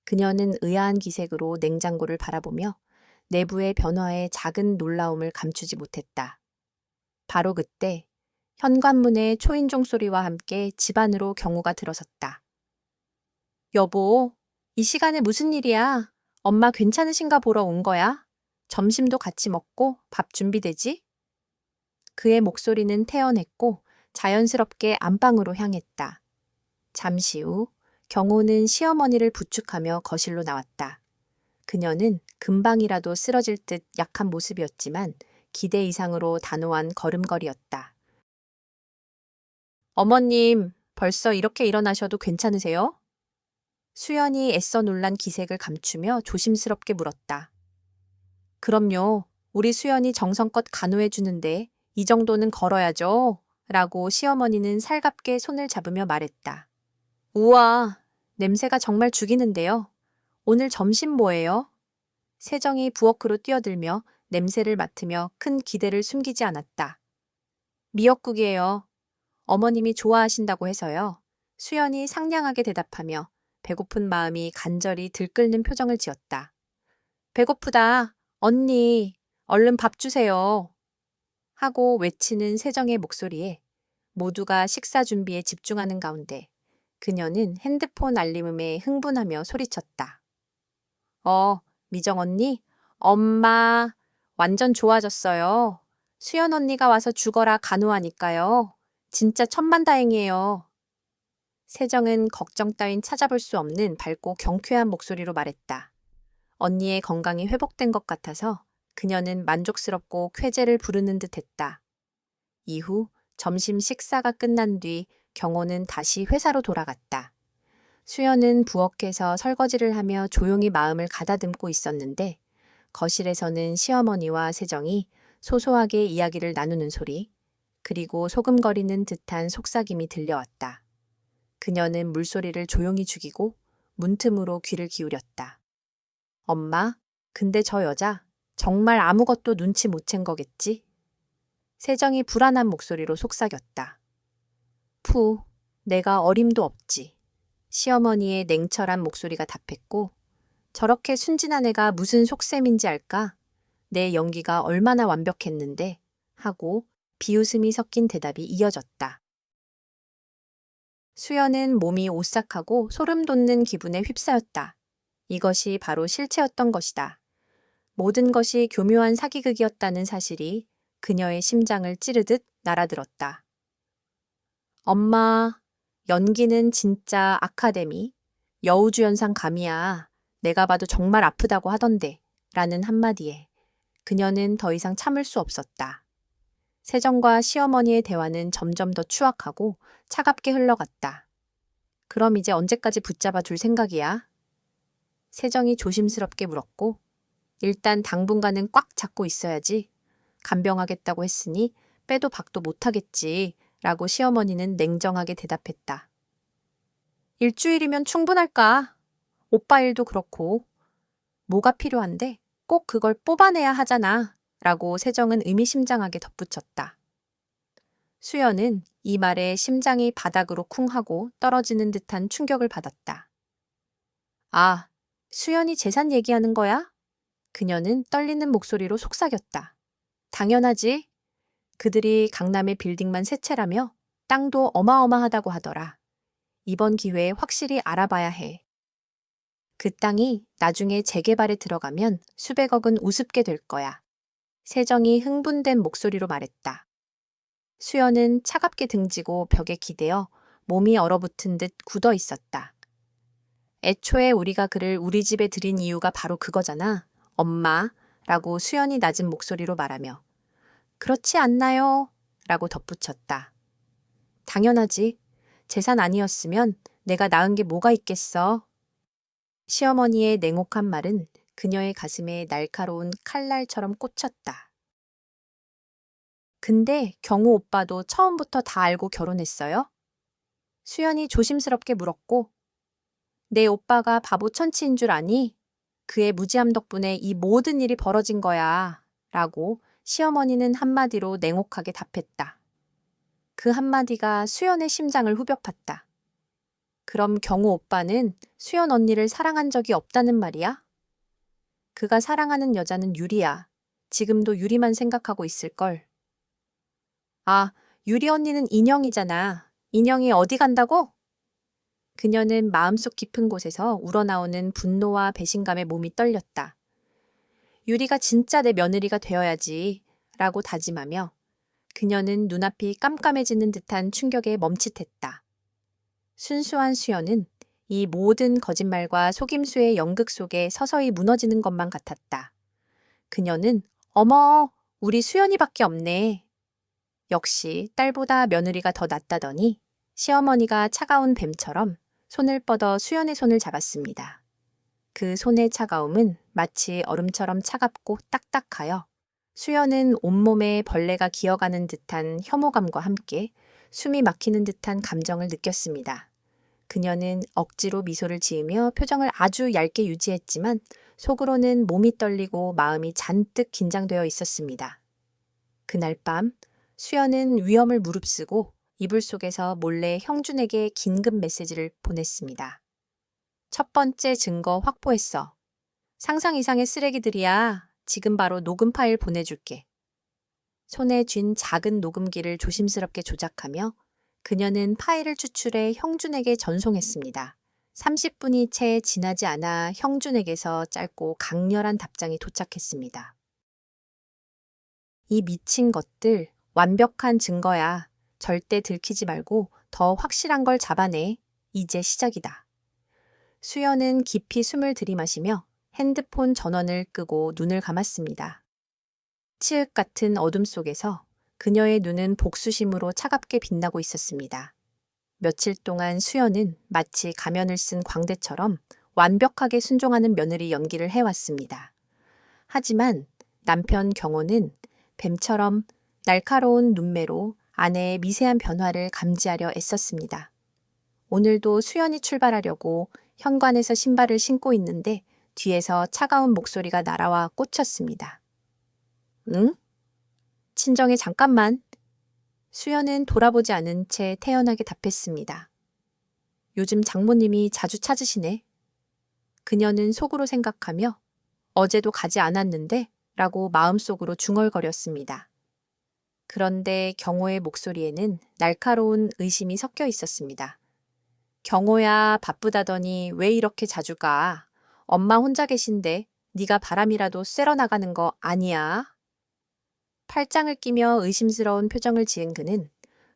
그녀는 의아한 기색으로 냉장고를 바라보며 내부의 변화에 작은 놀라움을 감추지 못했다. 바로 그때 현관문의 초인종 소리와 함께 집 안으로 경호가 들어섰다. 여보, 이 시간에 무슨 일이야? 엄마 괜찮으신가 보러 온 거야? 점심도 같이 먹고 밥 준비되지? 그의 목소리는 태연했고 자연스럽게 안방으로 향했다. 잠시 후 경호는 시어머니를 부축하며 거실로 나왔다. 그녀는 금방이라도 쓰러질 듯 약한 모습이었지만 기대 이상으로 단호한 걸음걸이였다. 어머님, 벌써 이렇게 일어나셔도 괜찮으세요? 수연이 애써 놀란 기색을 감추며 조심스럽게 물었다. 그럼요. 우리 수연이 정성껏 간호해 주는데 이 정도는 걸어야죠. 라고 시어머니는 살갑게 손을 잡으며 말했다. 우와, 냄새가 정말 죽이는데요. 오늘 점심 뭐예요? 세정이 부엌으로 뛰어들며 냄새를 맡으며 큰 기대를 숨기지 않았다. 미역국이에요. 어머님이 좋아하신다고 해서요. 수연이 상냥하게 대답하며 배고픈 마음이 간절히 들끓는 표정을 지었다. 배고프다. 언니, 얼른 밥 주세요. 하고 외치는 세정의 목소리에 모두가 식사 준비에 집중하는 가운데 그녀는 핸드폰 알림음에 흥분하며 소리쳤다. 미정 언니? 엄마, 완전 좋아졌어요. 수연 언니가 와서 죽어라 간호하니까요. 진짜 천만다행이에요. 세정은 걱정 따윈 찾아볼 수 없는 밝고 경쾌한 목소리로 말했다. 언니의 건강이 회복된 것 같아서 그녀는 만족스럽고 쾌재를 부르는 듯 했다. 이후 점심 식사가 끝난 뒤 경호는 다시 회사로 돌아갔다. 수연은 부엌에서 설거지를 하며 조용히 마음을 가다듬고 있었는데 거실에서는 시어머니와 세정이 소소하게 이야기를 나누는 소리, 그리고 소금거리는 듯한 속삭임이 들려왔다. 그녀는 물소리를 조용히 죽이고 문틈으로 귀를 기울였다. 엄마, 근데 저 여자 정말 아무것도 눈치 못 챈 거겠지? 세정이 불안한 목소리로 속삭였다. 푸, 내가 어림도 없지. 시어머니의 냉철한 목소리가 답했고, 저렇게 순진한 애가 무슨 속셈인지 알까? 내 연기가 얼마나 완벽했는데 하고 비웃음이 섞인 대답이 이어졌다. 수연은 몸이 오싹하고 소름 돋는 기분에 휩싸였다. 이것이 바로 실체였던 것이다. 모든 것이 교묘한 사기극이었다는 사실이 그녀의 심장을 찌르듯 날아들었다. 엄마, 연기는 진짜 아카데미, 여우주연상 감이야. 내가 봐도 정말 아프다고 하던데 라는 한마디에 그녀는 더 이상 참을 수 없었다. 세정과 시어머니의 대화는 점점 더 추악하고 차갑게 흘러갔다. 그럼 이제 언제까지 붙잡아 둘 생각이야? 세정이 조심스럽게 물었고, 일단 당분간은 꽉 잡고 있어야지. 간병하겠다고 했으니 빼도 박도 못하겠지 라고 시어머니는 냉정하게 대답했다. 일주일이면 충분할까? 오빠 일도 그렇고. 뭐가 필요한데 꼭 그걸 뽑아내야 하잖아 라고 세정은 의미심장하게 덧붙였다. 수연은 이 말에 심장이 바닥으로 쿵 하고 떨어지는 듯한 충격을 받았다. 아, 수연이 재산 얘기하는 거야? 그녀는 떨리는 목소리로 속삭였다. 당연하지. 그들이 강남의 빌딩만 세 채라며 땅도 어마어마하다고 하더라. 이번 기회에 확실히 알아봐야 해. 그 땅이 나중에 재개발에 들어가면 수백억은 우습게 될 거야. 세정이 흥분된 목소리로 말했다. 수연은 차갑게 등지고 벽에 기대어 몸이 얼어붙은 듯 굳어 있었다. 애초에 우리가 그를 우리 집에 들인 이유가 바로 그거잖아. 엄마, 라고 수연이 낮은 목소리로 말하며 그렇지 않나요? 라고 덧붙였다. 당연하지. 재산 아니었으면 내가 낳은 게 뭐가 있겠어. 시어머니의 냉혹한 말은 그녀의 가슴에 날카로운 칼날처럼 꽂혔다. 근데 경호 오빠도 처음부터 다 알고 결혼했어요? 수연이 조심스럽게 물었고, 내 오빠가 바보 천치인 줄 아니? 그의 무지함 덕분에 이 모든 일이 벌어진 거야. 라고 시어머니는 한마디로 냉혹하게 답했다. 그 한마디가 수연의 심장을 후벼 팠다. 그럼 경호 오빠는 수연 언니를 사랑한 적이 없다는 말이야? 그가 사랑하는 여자는 유리야. 지금도 유리만 생각하고 있을걸. 아, 유리 언니는 인형이잖아. 인형이 어디 간다고? 그녀는 마음속 깊은 곳에서 우러나오는 분노와 배신감에 몸이 떨렸다. 유리가 진짜 내 며느리가 되어야지 라고 다짐하며 그녀는 눈앞이 깜깜해지는 듯한 충격에 멈칫했다. 순수한 수연은 이 모든 거짓말과 속임수의 연극 속에 서서히 무너지는 것만 같았다. 그녀는 어머, 우리 수연이밖에 없네. 역시 딸보다 며느리가 더 낫다더니 시어머니가 차가운 뱀처럼 손을 뻗어 수연의 손을 잡았습니다. 그 손의 차가움은 마치 얼음처럼 차갑고 딱딱하여 수연은 온몸에 벌레가 기어가는 듯한 혐오감과 함께 숨이 막히는 듯한 감정을 느꼈습니다. 그녀는 억지로 미소를 지으며 표정을 아주 얇게 유지했지만 속으로는 몸이 떨리고 마음이 잔뜩 긴장되어 있었습니다. 그날 밤 수연은 위험을 무릅쓰고 이불 속에서 몰래 형준에게 긴급 메시지를 보냈습니다. 첫 번째 증거 확보했어. 상상 이상의 쓰레기들이야. 지금 바로 녹음 파일 보내줄게. 손에 쥔 작은 녹음기를 조심스럽게 조작하며 그녀는 파일을 추출해 형준에게 전송했습니다. 30분이 채 지나지 않아 형준에게서 짧고 강렬한 답장이 도착했습니다. 이 미친 것들, 완벽한 증거야. 절대 들키지 말고 더 확실한 걸 잡아내. 이제 시작이다. 수연은 깊이 숨을 들이마시며 핸드폰 전원을 끄고 눈을 감았습니다. 치읓 같은 어둠 속에서 그녀의 눈은 복수심으로 차갑게 빛나고 있었습니다. 며칠 동안 수연은 마치 가면을 쓴 광대처럼 완벽하게 순종하는 며느리 연기를 해왔습니다. 하지만 남편 경호는 뱀처럼 날카로운 눈매로 아내의 미세한 변화를 감지하려 애썼습니다. 오늘도 수연이 출발하려고 현관에서 신발을 신고 있는데 뒤에서 차가운 목소리가 날아와 꽂혔습니다. 응? 친정에 잠깐만. 수연은 돌아보지 않은 채 태연하게 답했습니다. 요즘 장모님이 자주 찾으시네. 그녀는 속으로 생각하며 어제도 가지 않았는데 라고 마음속으로 중얼거렸습니다. 그런데 경호의 목소리에는 날카로운 의심이 섞여 있었습니다. 경호야, 바쁘다더니 왜 이렇게 자주 가? 엄마 혼자 계신데 네가 바람이라도 쐬러 나가는 거 아니야? 팔짱을 끼며 의심스러운 표정을 지은 그는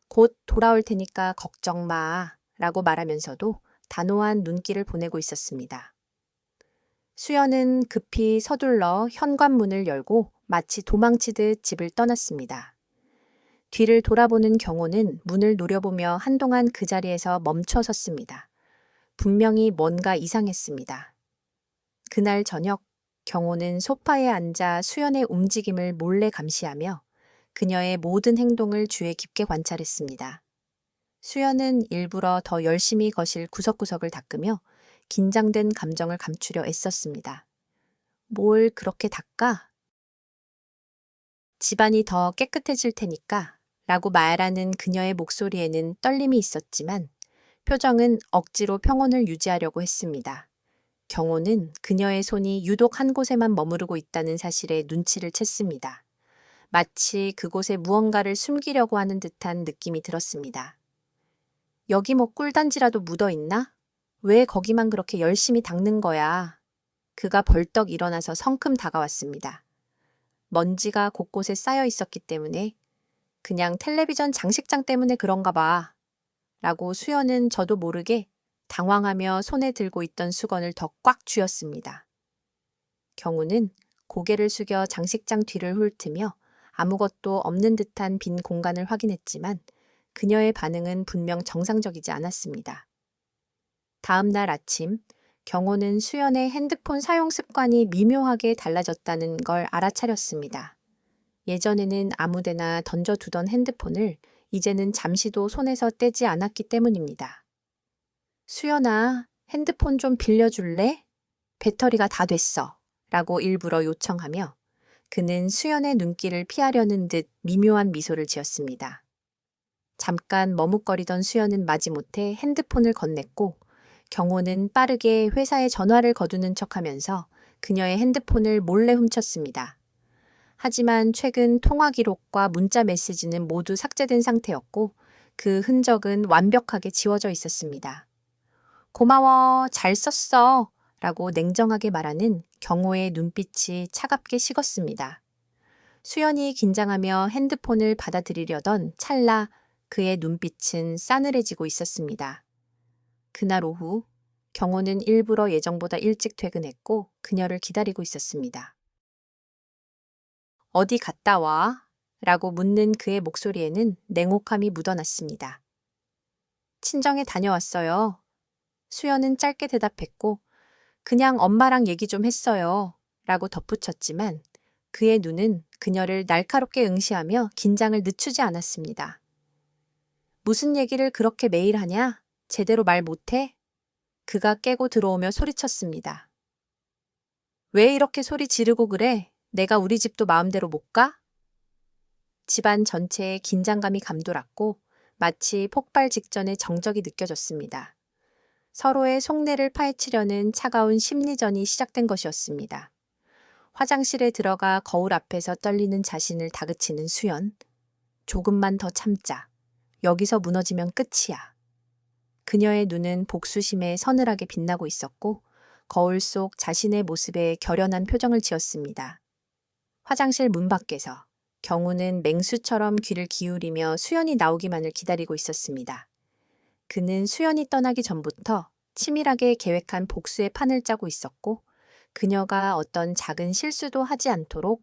곧 돌아올 테니까 걱정 마 라고 말하면서도 단호한 눈길을 보내고 있었습니다. 수연은 급히 서둘러 현관문을 열고 마치 도망치듯 집을 떠났습니다. 뒤를 돌아보는 경호는 문을 노려보며 한동안 그 자리에서 멈춰 섰습니다. 분명히 뭔가 이상했습니다. 그날 저녁 경호는 소파에 앉아 수연의 움직임을 몰래 감시하며 그녀의 모든 행동을 주의 깊게 관찰했습니다. 수연은 일부러 더 열심히 거실 구석구석을 닦으며 긴장된 감정을 감추려 애썼습니다. 뭘 그렇게 닦아? 집안이 더 깨끗해질 테니까 라고 말하는 그녀의 목소리에는 떨림이 있었지만 표정은 억지로 평온을 유지하려고 했습니다. 경호는 그녀의 손이 유독 한 곳에만 머무르고 있다는 사실에 눈치를 챘습니다. 마치 그곳에 무언가를 숨기려고 하는 듯한 느낌이 들었습니다. 여기 뭐 꿀단지라도 묻어 있나? 왜 거기만 그렇게 열심히 닦는 거야? 그가 벌떡 일어나서 성큼 다가왔습니다. 먼지가 곳곳에 쌓여 있었기 때문에 그냥 텔레비전 장식장 때문에 그런가 봐. 라고 수연은 저도 모르게 당황하며 손에 들고 있던 수건을 더 꽉 쥐었습니다. 경우는 고개를 숙여 장식장 뒤를 훑으며 아무것도 없는 듯한 빈 공간을 확인했지만 그녀의 반응은 분명 정상적이지 않았습니다. 다음 날 아침, 경호는 수연의 핸드폰 사용 습관이 미묘하게 달라졌다는 걸 알아차렸습니다. 예전에는 아무데나 던져두던 핸드폰을 이제는 잠시도 손에서 떼지 않았기 때문입니다. 수연아, 핸드폰 좀 빌려줄래? 배터리가 다 됐어. 라고 일부러 요청하며 그는 수연의 눈길을 피하려는 듯 미묘한 미소를 지었습니다. 잠깐 머뭇거리던 수연은 마지못해 핸드폰을 건넸고 경호는 빠르게 회사에 전화를 거두는 척하면서 그녀의 핸드폰을 몰래 훔쳤습니다. 하지만 최근 통화 기록과 문자 메시지는 모두 삭제된 상태였고 그 흔적은 완벽하게 지워져 있었습니다. 고마워, 잘 썼어 라고 냉정하게 말하는 경호의 눈빛이 차갑게 식었습니다. 수연이 긴장하며 핸드폰을 받아들이려던 찰나 그의 눈빛은 싸늘해지고 있었습니다. 그날 오후 경호는 일부러 예정보다 일찍 퇴근했고 그녀를 기다리고 있었습니다. 어디 갔다 와? 라고 묻는 그의 목소리에는 냉혹함이 묻어났습니다. 친정에 다녀왔어요. 수연은 짧게 대답했고 그냥 엄마랑 얘기 좀 했어요. 라고 덧붙였지만 그의 눈은 그녀를 날카롭게 응시하며 긴장을 늦추지 않았습니다. 무슨 얘기를 그렇게 매일 하냐? 제대로 말 못해? 그가 깨고 들어오며 소리쳤습니다. 왜 이렇게 소리 지르고 그래? 내가 우리 집도 마음대로 못 가? 집안 전체에 긴장감이 감돌았고 마치 폭발 직전의 정적이 느껴졌습니다. 서로의 속내를 파헤치려는 차가운 심리전이 시작된 것이었습니다. 화장실에 들어가 거울 앞에서 떨리는 자신을 다그치는 수연. 조금만 더 참자. 여기서 무너지면 끝이야. 그녀의 눈은 복수심에 서늘하게 빛나고 있었고 거울 속 자신의 모습에 결연한 표정을 지었습니다. 화장실 문 밖에서 경우는 맹수처럼 귀를 기울이며 수연이 나오기만을 기다리고 있었습니다. 그는 수연이 떠나기 전부터 치밀하게 계획한 복수의 판을 짜고 있었고 그녀가 어떤 작은 실수도 하지 않도록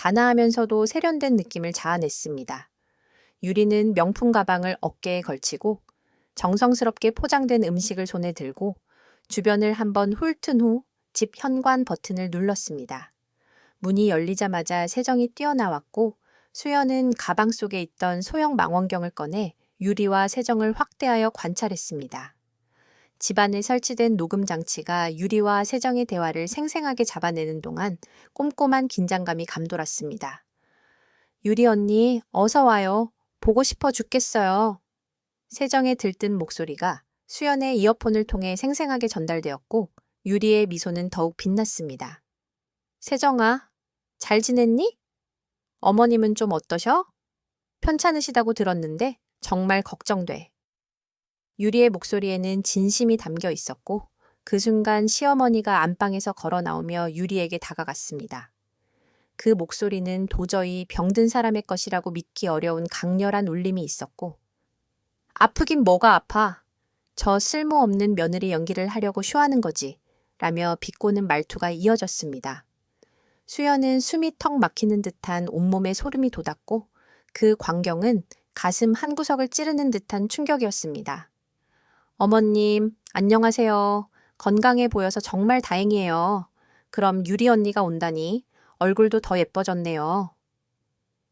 단아하면서도 세련된 느낌을 자아냈습니다. 유리는 명품 가방을 어깨에 걸치고 정성스럽게 포장된 음식을 손에 들고 주변을 한번 훑은 후 집 현관 버튼을 눌렀습니다. 문이 열리자마자 세정이 뛰어나왔고 수연은 가방 속에 있던 소형 망원경을 꺼내 유리와 세정을 확대하여 관찰했습니다. 집안에 설치된 녹음 장치가 유리와 세정의 대화를 생생하게 잡아내는 동안 꼼꼼한 긴장감이 감돌았습니다. 유리 언니, 어서 와요. 보고 싶어 죽겠어요. 세정의 들뜬 목소리가 수연의 이어폰을 통해 생생하게 전달되었고 유리의 미소는 더욱 빛났습니다. 세정아, 잘 지냈니? 어머님은 좀 어떠셔? 편찮으시다고 들었는데 정말 걱정돼. 유리의 목소리에는 진심이 담겨 있었고 그 순간 시어머니가 안방에서 걸어 나오며 유리에게 다가갔습니다. 그 목소리는 도저히 병든 사람의 것이라고 믿기 어려운 강렬한 울림이 있었고 아프긴 뭐가 아파. 저 쓸모없는 며느리 연기를 하려고 쇼하는 거지. 라며 비꼬는 말투가 이어졌습니다. 수연은 숨이 턱 막히는 듯한 온몸에 소름이 돋았고 그 광경은 가슴 한구석을 찌르는 듯한 충격이었습니다. 어머님, 안녕하세요. 건강해 보여서 정말 다행이에요. 그럼 유리 언니가 온다니 얼굴도 더 예뻐졌네요.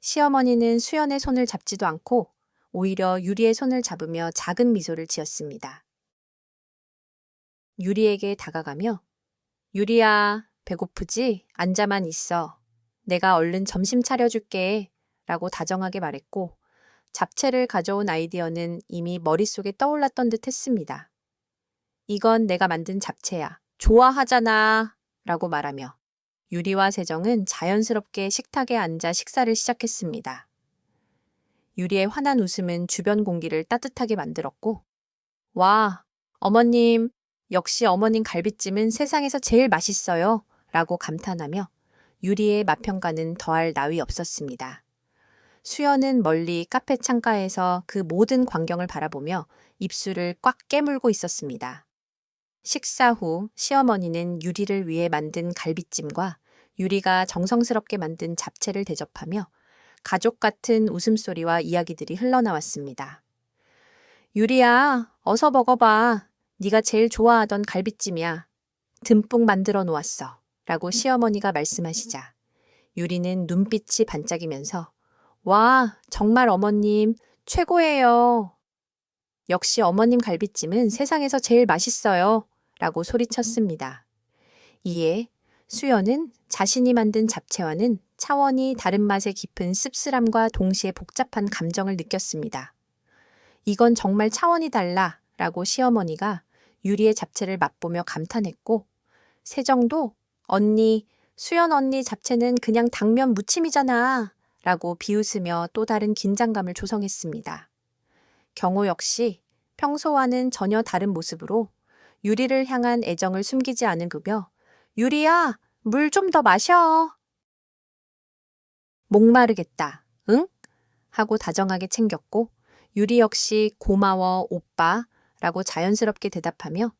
시어머니는 수연의 손을 잡지도 않고 오히려 유리의 손을 잡으며 작은 미소를 지었습니다. 유리에게 다가가며 유리야, 배고프지? 앉아만 있어. 내가 얼른 점심 차려줄게. 라고 다정하게 말했고 잡채를 가져온 아이디어는 이미 머릿속에 떠올랐던 듯 했습니다. 이건 내가 만든 잡채야. 좋아하잖아. 라고 말하며 유리와 세정은 자연스럽게 식탁에 앉아 식사를 시작했습니다. 유리의 환한 웃음은 주변 공기를 따뜻하게 만들었고 와, 어머님, 역시 어머님 갈비찜은 세상에서 제일 맛있어요. 라고 감탄하며 유리의 맛평가는 더할 나위 없었습니다. 수연은 멀리 카페 창가에서 그 모든 광경을 바라보며 입술을 꽉 깨물고 있었습니다. 식사 후 시어머니는 유리를 위해 만든 갈비찜과 유리가 정성스럽게 만든 잡채를 대접하며 가족 같은 웃음소리와 이야기들이 흘러나왔습니다. 유리야, 어서 먹어봐. 네가 제일 좋아하던 갈비찜이야. 듬뿍 만들어 놓았어. 라고 시어머니가 말씀하시자 유리는 눈빛이 반짝이면서 와, 정말 어머님 최고예요. 역시 어머님 갈비찜은 세상에서 제일 맛있어요. 라고 소리쳤습니다. 이에 수연은 자신이 만든 잡채와는 차원이 다른 맛의 깊은 씁쓸함과 동시에 복잡한 감정을 느꼈습니다. 이건 정말 차원이 달라 라고 시어머니가 유리의 잡채를 맛보며 감탄했고 세정도 언니, 수연 언니 잡채는 그냥 당면 무침이잖아 라고 비웃으며 또 다른 긴장감을 조성했습니다. 경호 역시 평소와는 전혀 다른 모습으로 유리를 향한 애정을 숨기지 않으며 유리야, 물 좀 더 마셔. 목마르겠다. 응? 하고 다정하게 챙겼고 유리 역시 고마워 오빠 라고 자연스럽게 대답하며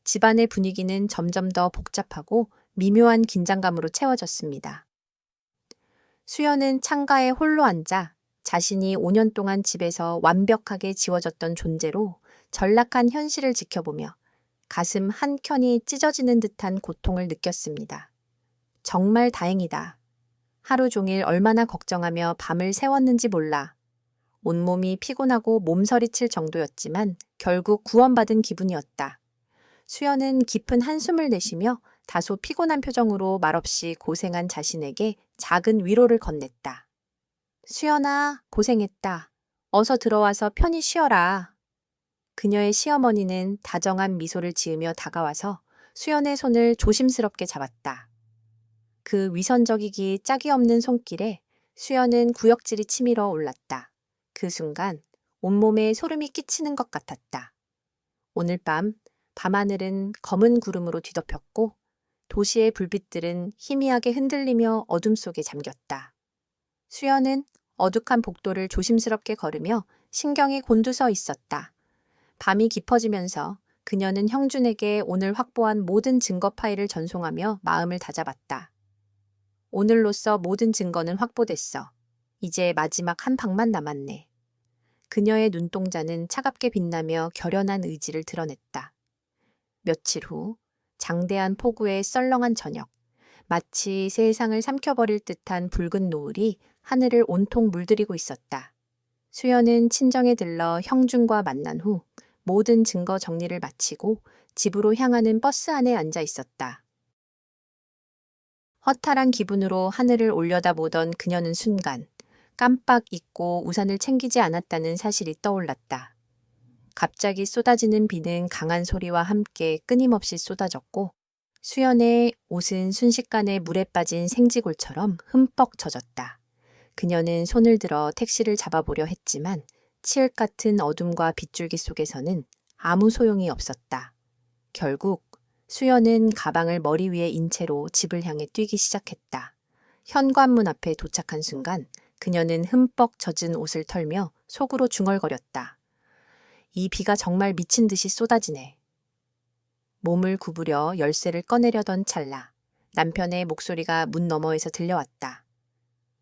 집안의 분위기는 점점 더 복잡하고 미묘한 긴장감으로 채워졌습니다. 수연은 창가에 홀로 앉아 자신이 5년 동안 집에서 완벽하게 지워졌던 존재로 전락한 현실을 지켜보며 가슴 한켠이 찢어지는 듯한 고통을 느꼈습니다. 정말 다행이다. 하루 종일 얼마나 걱정하며 밤을 새웠는지 몰라. 온몸이 피곤하고 몸서리칠 정도였지만 결국 구원받은 기분이었다. 수연은 깊은 한숨을 내쉬며 다소 피곤한 표정으로 말없이 고생한 자신에게 작은 위로를 건넸다. 수연아, 고생했다. 어서 들어와서 편히 쉬어라. 그녀의 시어머니는 다정한 미소를 지으며 다가와서 수연의 손을 조심스럽게 잡았다. 그 위선적이기 짝이 없는 손길에 수연은 구역질이 치밀어 올랐다. 그 순간 온몸에 소름이 끼치는 것 같았다. 오늘 밤하늘은 검은 구름으로 뒤덮였고 도시의 불빛들은 희미하게 흔들리며 어둠 속에 잠겼다. 수연은 어둑한 복도를 조심스럽게 걸으며 신경이 곤두서 있었다. 밤이 깊어지면서 그녀는 형준에게 오늘 확보한 모든 증거 파일을 전송하며 마음을 다잡았다. 오늘로써 모든 증거는 확보됐어. 이제 마지막 한 방만 남았네. 그녀의 눈동자는 차갑게 빛나며 결연한 의지를 드러냈다. 며칠 후 장대한 폭우의 썰렁한 저녁, 마치 세상을 삼켜버릴 듯한 붉은 노을이 하늘을 온통 물들이고 있었다. 수연은 친정에 들러 형준과 만난 후 모든 증거 정리를 마치고 집으로 향하는 버스 안에 앉아 있었다. 허탈한 기분으로 하늘을 올려다보던 그녀는 순간 깜빡 잊고 우산을 챙기지 않았다는 사실이 떠올랐다. 갑자기 쏟아지는 비는 강한 소리와 함께 끊임없이 쏟아졌고 수연의 옷은 순식간에 물에 빠진 생지골처럼 흠뻑 젖었다. 그녀는 손을 들어 택시를 잡아보려 했지만 칠흑 같은 어둠과 빗줄기 속에서는 아무 소용이 없었다. 결국 수연은 가방을 머리 위에 인 채로 집을 향해 뛰기 시작했다. 현관문 앞에 도착한 순간 그녀는 흠뻑 젖은 옷을 털며 속으로 중얼거렸다. 이 비가 정말 미친 듯이 쏟아지네. 몸을 구부려 열쇠를 꺼내려던 찰나 남편의 목소리가 문 너머에서 들려왔다.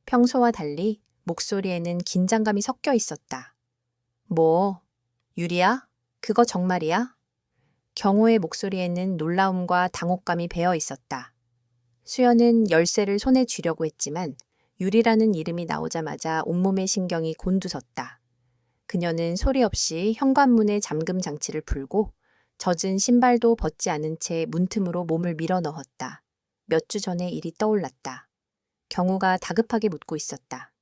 평소와 달리 목소리에는 긴장감이 섞여 있었다. 뭐, 유리야? 그거 정말이야? 경호의 목소리에는 놀라움과 당혹감이 배어 있었다. 수연은 열쇠를 손에 쥐려고 했지만 유리라는 이름이 나오자마자 온몸의 신경이 곤두섰다. 그녀는 소리 없이 현관문의 잠금 장치를 풀고 젖은 신발도 벗지 않은 채 문틈으로 몸을 밀어 넣었다. 몇 주 전의 일이 떠올랐다. 경호가 다급하게 묻고 있었다.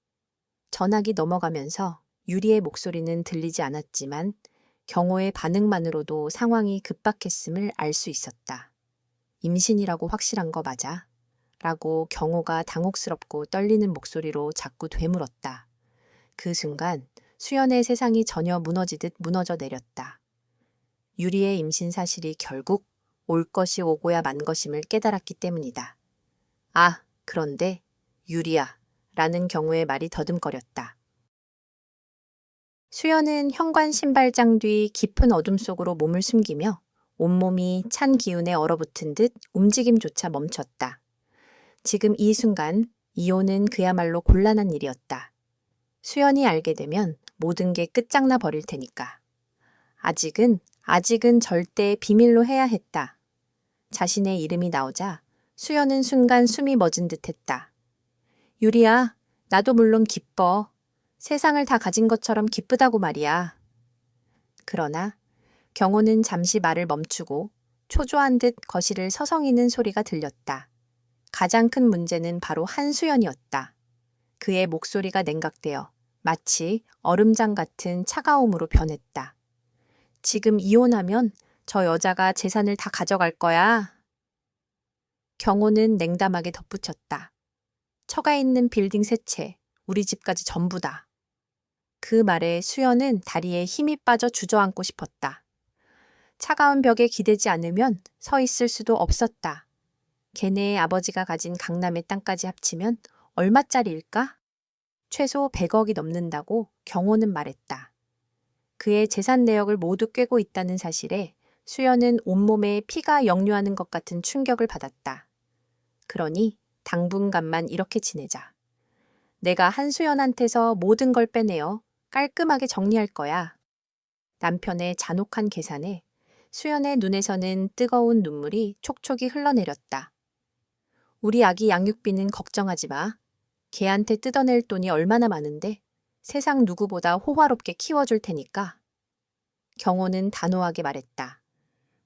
전화기 넘어가면서 유리의 목소리는 들리지 않았지만 경호의 반응만으로도 상황이 급박했음을 알 수 있었다. 임신이라고 확실한 거 맞아? 라고 경호가 당혹스럽고 떨리는 목소리로 자꾸 되물었다. 그 순간 수연의 세상이 전혀 무너지듯 무너져 내렸다. 유리의 임신 사실이 결국 올 것이 오고야 만 것임을 깨달았기 때문이다. 아, 그런데 유리야 라는 경우의 말이 더듬거렸다. 수연은 현관 신발장 뒤 깊은 어둠 속으로 몸을 숨기며 온몸이 찬 기운에 얼어붙은 듯 움직임조차 멈췄다. 지금 이 순간 이혼은 그야말로 곤란한 일이었다. 수연이 알게 되면 모든 게 끝장나 버릴 테니까. 아직은 절대 비밀로 해야 했다. 자신의 이름이 나오자 수연은 순간 숨이 멎은 듯 했다. 유리야, 나도 물론 기뻐. 세상을 다 가진 것처럼 기쁘다고 말이야. 그러나 경호는 잠시 말을 멈추고 초조한 듯 거실을 서성이는 소리가 들렸다. 가장 큰 문제는 바로 한수연이었다. 그의 목소리가 냉각되어 마치 얼음장 같은 차가움으로 변했다. 지금 이혼하면 저 여자가 재산을 다 가져갈 거야. 경호는 냉담하게 덧붙였다. 처가 있는 빌딩 세 채, 우리 집까지 전부다. 그 말에 수연은 다리에 힘이 빠져 주저앉고 싶었다. 차가운 벽에 기대지 않으면 서 있을 수도 없었다. 걔네의 아버지가 가진 강남의 땅까지 합치면 얼마짜리일까? 최소 100억이 넘는다고 경호는 말했다. 그의 재산 내역을 모두 꿰고 있다는 사실에 수연은 온몸에 피가 역류하는 것 같은 충격을 받았다. 그러니 당분간만 이렇게 지내자. 내가 한수연한테서 모든 걸 빼내어 깔끔하게 정리할 거야. 남편의 잔혹한 계산에 수연의 눈에서는 뜨거운 눈물이 촉촉이 흘러내렸다. 우리 아기 양육비는 걱정하지 마. 걔한테 뜯어낼 돈이 얼마나 많은데 세상 누구보다 호화롭게 키워줄 테니까. 경호는 단호하게 말했다.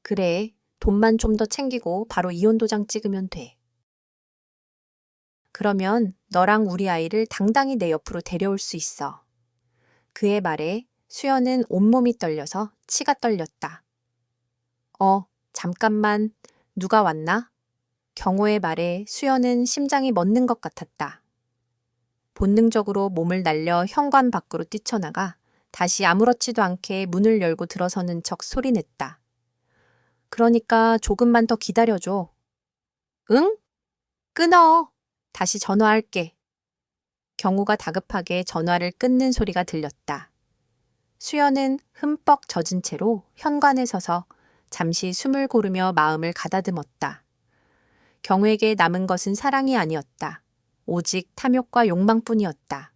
그래, 돈만 좀 더 챙기고 바로 이혼 도장 찍으면 돼. 그러면 너랑 우리 아이를 당당히 내 옆으로 데려올 수 있어. 그의 말에 수연은 온몸이 떨려서 치가 떨렸다. 잠깐만, 누가 왔나? 경호의 말에 수연은 심장이 멎는 것 같았다. 본능적으로 몸을 날려 현관 밖으로 뛰쳐나가 다시 아무렇지도 않게 문을 열고 들어서는 척 소리냈다. 그러니까 조금만 더 기다려줘. 응? 끊어. 다시 전화할게. 경호가 다급하게 전화를 끊는 소리가 들렸다. 수연은 흠뻑 젖은 채로 현관에 서서 잠시 숨을 고르며 마음을 가다듬었다. 경호에게 남은 것은 사랑이 아니었다. 오직 탐욕과 욕망뿐이었다.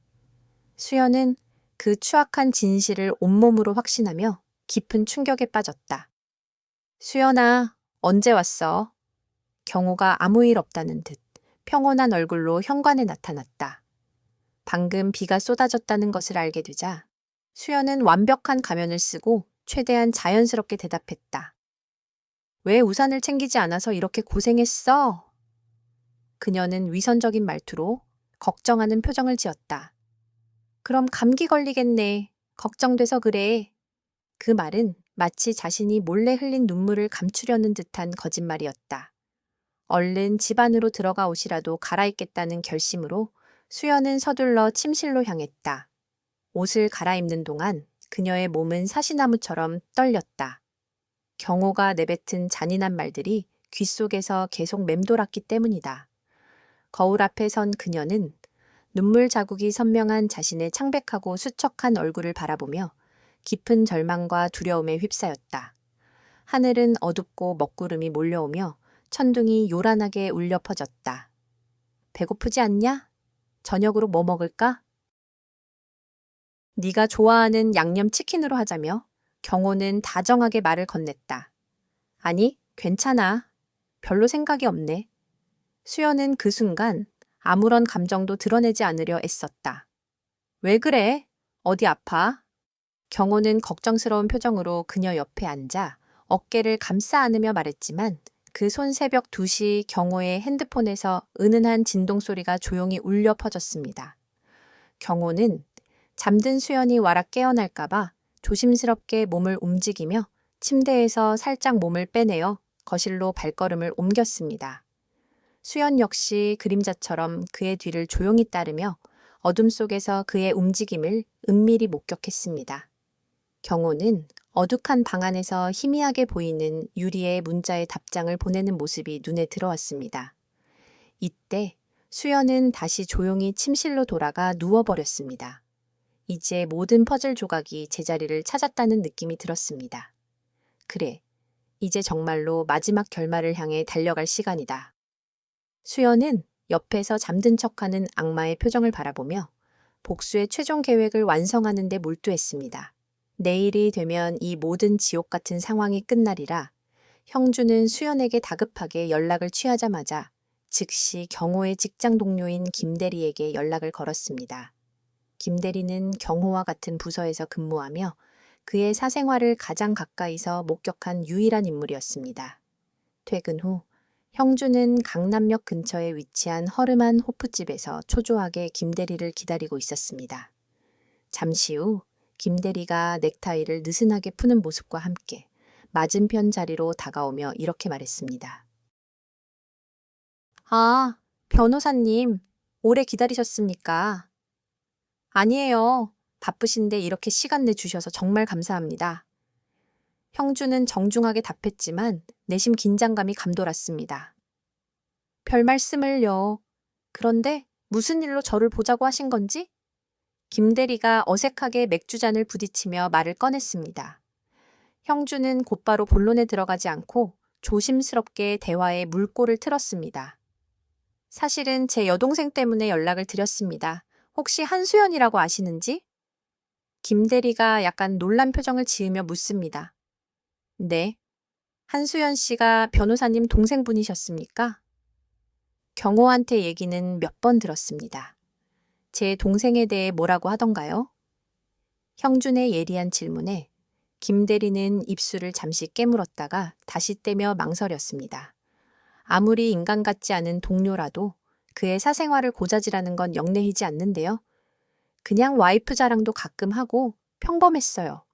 수연은 그 추악한 진실을 온몸으로 확신하며 깊은 충격에 빠졌다. 수연아, 언제 왔어? 경호가 아무 일 없다는 듯 평온한 얼굴로 현관에 나타났다. 방금 비가 쏟아졌다는 것을 알게 되자 수연은 완벽한 가면을 쓰고 최대한 자연스럽게 대답했다. 왜 우산을 챙기지 않아서 이렇게 고생했어? 그녀는 위선적인 말투로 걱정하는 표정을 지었다. 그럼 감기 걸리겠네. 걱정돼서 그래. 그 말은 마치 자신이 몰래 흘린 눈물을 감추려는 듯한 거짓말이었다. 얼른 집 안으로 들어가 옷이라도 갈아입겠다는 결심으로 수연은 서둘러 침실로 향했다. 옷을 갈아입는 동안 그녀의 몸은 사시나무처럼 떨렸다. 경호가 내뱉은 잔인한 말들이 귓속에서 계속 맴돌았기 때문이다. 거울 앞에 선 그녀는 눈물 자국이 선명한 자신의 창백하고 수척한 얼굴을 바라보며 깊은 절망과 두려움에 휩싸였다. 하늘은 어둡고 먹구름이 몰려오며 천둥이 요란하게 울려 퍼졌다. 배고프지 않냐? 저녁으로 뭐 먹을까? 네가 좋아하는 양념치킨으로 하자며 경호는 다정하게 말을 건넸다. 아니, 괜찮아. 별로 생각이 없네. 수연은 그 순간 아무런 감정도 드러내지 않으려 애썼다. 왜 그래? 어디 아파? 경호는 걱정스러운 표정으로 그녀 옆에 앉아 어깨를 감싸 안으며 말했지만 그 손 새벽 2시 경호의 핸드폰에서 은은한 진동 소리가 조용히 울려 퍼졌습니다. 경호는 잠든 수연이 와락 깨어날까봐 조심스럽게 몸을 움직이며 침대에서 살짝 몸을 빼내어 거실로 발걸음을 옮겼습니다. 수연 역시 그림자처럼 그의 뒤를 조용히 따르며 어둠 속에서 그의 움직임을 은밀히 목격했습니다. 경호는 어둑한 방 안에서 희미하게 보이는 유리의 문자의 답장을 보내는 모습이 눈에 들어왔습니다. 이때 수연은 다시 조용히 침실로 돌아가 누워버렸습니다. 이제 모든 퍼즐 조각이 제자리를 찾았다는 느낌이 들었습니다. 그래, 이제 정말로 마지막 결말을 향해 달려갈 시간이다. 수연은 옆에서 잠든 척하는 악마의 표정을 바라보며 복수의 최종 계획을 완성하는 데 몰두했습니다. 내일이 되면 이 모든 지옥 같은 상황이 끝나리라 형주는 수연에게 다급하게 연락을 취하자마자 즉시 경호의 직장 동료인 김대리에게 연락을 걸었습니다. 김대리는 경호와 같은 부서에서 근무하며 그의 사생활을 가장 가까이서 목격한 유일한 인물이었습니다. 퇴근 후 형주는 강남역 근처에 위치한 허름한 호프집에서 초조하게 김대리를 기다리고 있었습니다. 잠시 후 김대리가 넥타이를 느슨하게 푸는 모습과 함께 맞은편 자리로 다가오며 이렇게 말했습니다. 아, 변호사님, 오래 기다리셨습니까? 아니에요. 바쁘신데 이렇게 시간 내주셔서 정말 감사합니다. 형주는 정중하게 답했지만 내심 긴장감이 감돌았습니다. 별 말씀을요. 그런데 무슨 일로 저를 보자고 하신 건지? 김대리가 어색하게 맥주잔을 부딪히며 말을 꺼냈습니다. 형주는 곧바로 본론에 들어가지 않고 조심스럽게 대화에 물꼬를 틀었습니다. 사실은 제 여동생 때문에 연락을 드렸습니다. 혹시 한수연이라고 아시는지? 김대리가 약간 놀란 표정을 지으며 묻습니다. 네. 한수연 씨가 변호사님 동생분이셨습니까? 경호한테 얘기는 몇 번 들었습니다. 제 동생에 대해 뭐라고 하던가요? 형준의 예리한 질문에 김대리는 입술을 잠시 깨물었다가 다시 떼며 망설였습니다. 아무리 인간 같지 않은 동료라도 그의 사생활을 고자질하는 건 영례이지 않는데요. 그냥 와이프 자랑도 가끔 하고 평범했어요.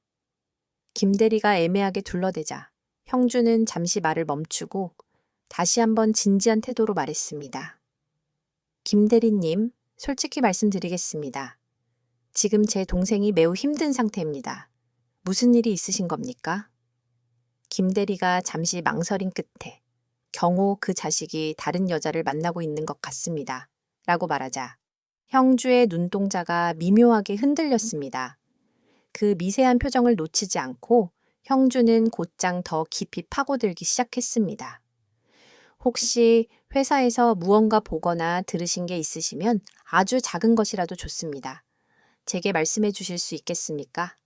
김대리가 애매하게 둘러대자 형준은 잠시 말을 멈추고 다시 한번 진지한 태도로 말했습니다. 김대리님, 솔직히 말씀드리겠습니다. 지금 제 동생이 매우 힘든 상태입니다. 무슨 일이 있으신 겁니까? 김대리가 잠시 망설인 끝에 경호 그 자식이 다른 여자를 만나고 있는 것 같습니다. 라고 말하자 형주의 눈동자가 미묘하게 흔들렸습니다. 그 미세한 표정을 놓치지 않고 형주는 곧장 더 깊이 파고들기 시작했습니다. 혹시 회사에서 무언가 보거나 들으신 게 있으시면 아주 작은 것이라도 좋습니다. 제게 말씀해 주실 수 있겠습니까?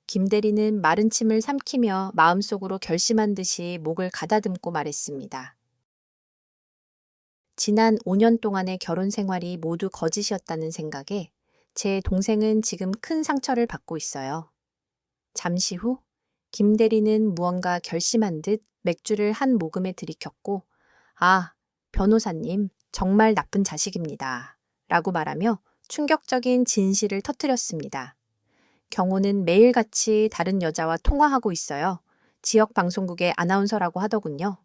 김 대리는 마른 침을 삼키며 마음속으로 결심한 듯이 목을 가다듬고 말했습니다. 지난 5년 동안의 결혼 생활이 모두 거짓이었다는 생각에 제 동생은 지금 큰 상처를 받고 있어요. 잠시 후 김 대리는 무언가 결심한 듯 맥주를 한 모금에 들이켰고, 아, 변호사님, 정말 나쁜 자식입니다. 라고 말하며 충격적인 진실을 터뜨렸습니다. 경호는 매일같이 다른 여자와 통화하고 있어요. 지역 방송국의 아나운서라고 하더군요.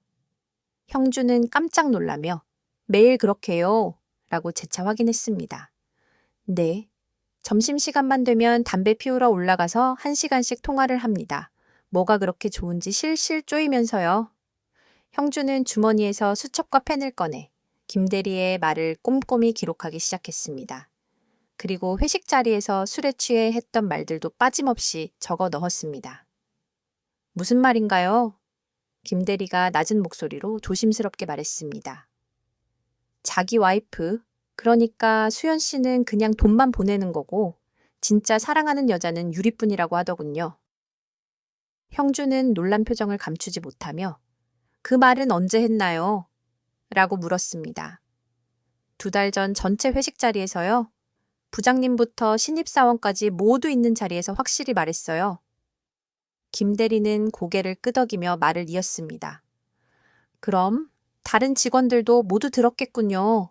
형주는 깜짝 놀라며 매일 그렇게요. 라고 재차 확인했습니다. 네. 점심시간만 되면 담배 피우러 올라가서 1시간씩 통화를 합니다. 뭐가 그렇게 좋은지 실실 쪼이면서요. 형주는 주머니에서 수첩과 펜을 꺼내 김 대리의 말을 꼼꼼히 기록하기 시작했습니다. 그리고 회식 자리에서 술에 취해 했던 말들도 빠짐없이 적어 넣었습니다. 무슨 말인가요? 김 대리가 낮은 목소리로 조심스럽게 말했습니다. 자기 와이프, 그러니까 수연 씨는 그냥 돈만 보내는 거고 진짜 사랑하는 여자는 유리뿐이라고 하더군요. 형주는 놀란 표정을 감추지 못하며 그 말은 언제 했나요? 라고 물었습니다. 2달 전 전체 회식 자리에서요. 부장님부터 신입사원까지 모두 있는 자리에서 확실히 말했어요. 김 대리는 고개를 끄덕이며 말을 이었습니다. 그럼 다른 직원들도 모두 들었겠군요.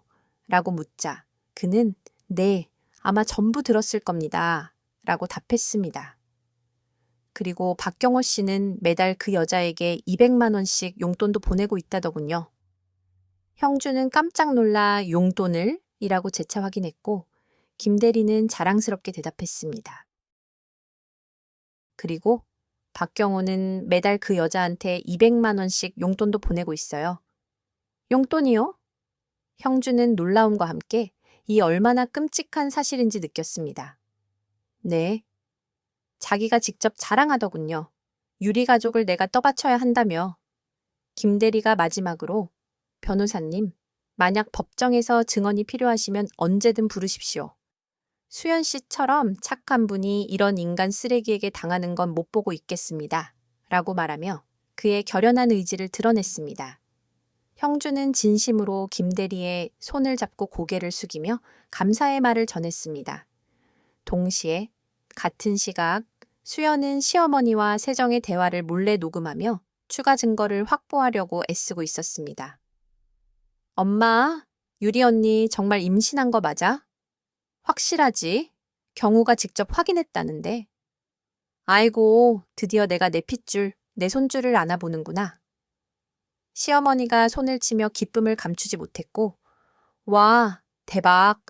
라고 묻자 그는 네, 아마 전부 들었을 겁니다. 라고 답했습니다. 그리고 박경호 씨는 매달 그 여자에게 200만 원씩 용돈도 보내고 있다더군요. 형주는 깜짝 놀라 용돈을? 이라고 재차 확인했고 김 대리는 자랑스럽게 대답했습니다. 그리고 박경호는 매달 그 여자한테 200만 원씩 용돈도 보내고 있어요. 용돈이요? 형주는 놀라움과 함께 이 얼마나 끔찍한 사실인지 느꼈습니다. 네. 자기가 직접 자랑하더군요. 유리 가족을 내가 떠받쳐야 한다며. 김 대리가 마지막으로 변호사님, 만약 법정에서 증언이 필요하시면 언제든 부르십시오. 수연 씨처럼 착한 분이 이런 인간 쓰레기에게 당하는 건 못 보고 있겠습니다. 라고 말하며 그의 결연한 의지를 드러냈습니다. 형주는 진심으로 김 대리의 손을 잡고 고개를 숙이며 감사의 말을 전했습니다. 동시에 같은 시각 수연은 시어머니와 세정의 대화를 몰래 녹음하며 추가 증거를 확보하려고 애쓰고 있었습니다. 엄마, 유리 언니 정말 임신한 거 맞아? 확실하지? 경우가 직접 확인했다는데. 아이고, 드디어 내가 내 핏줄, 내 손줄을 안아보는구나. 시어머니가 손을 치며 기쁨을 감추지 못했고, 와, 대박.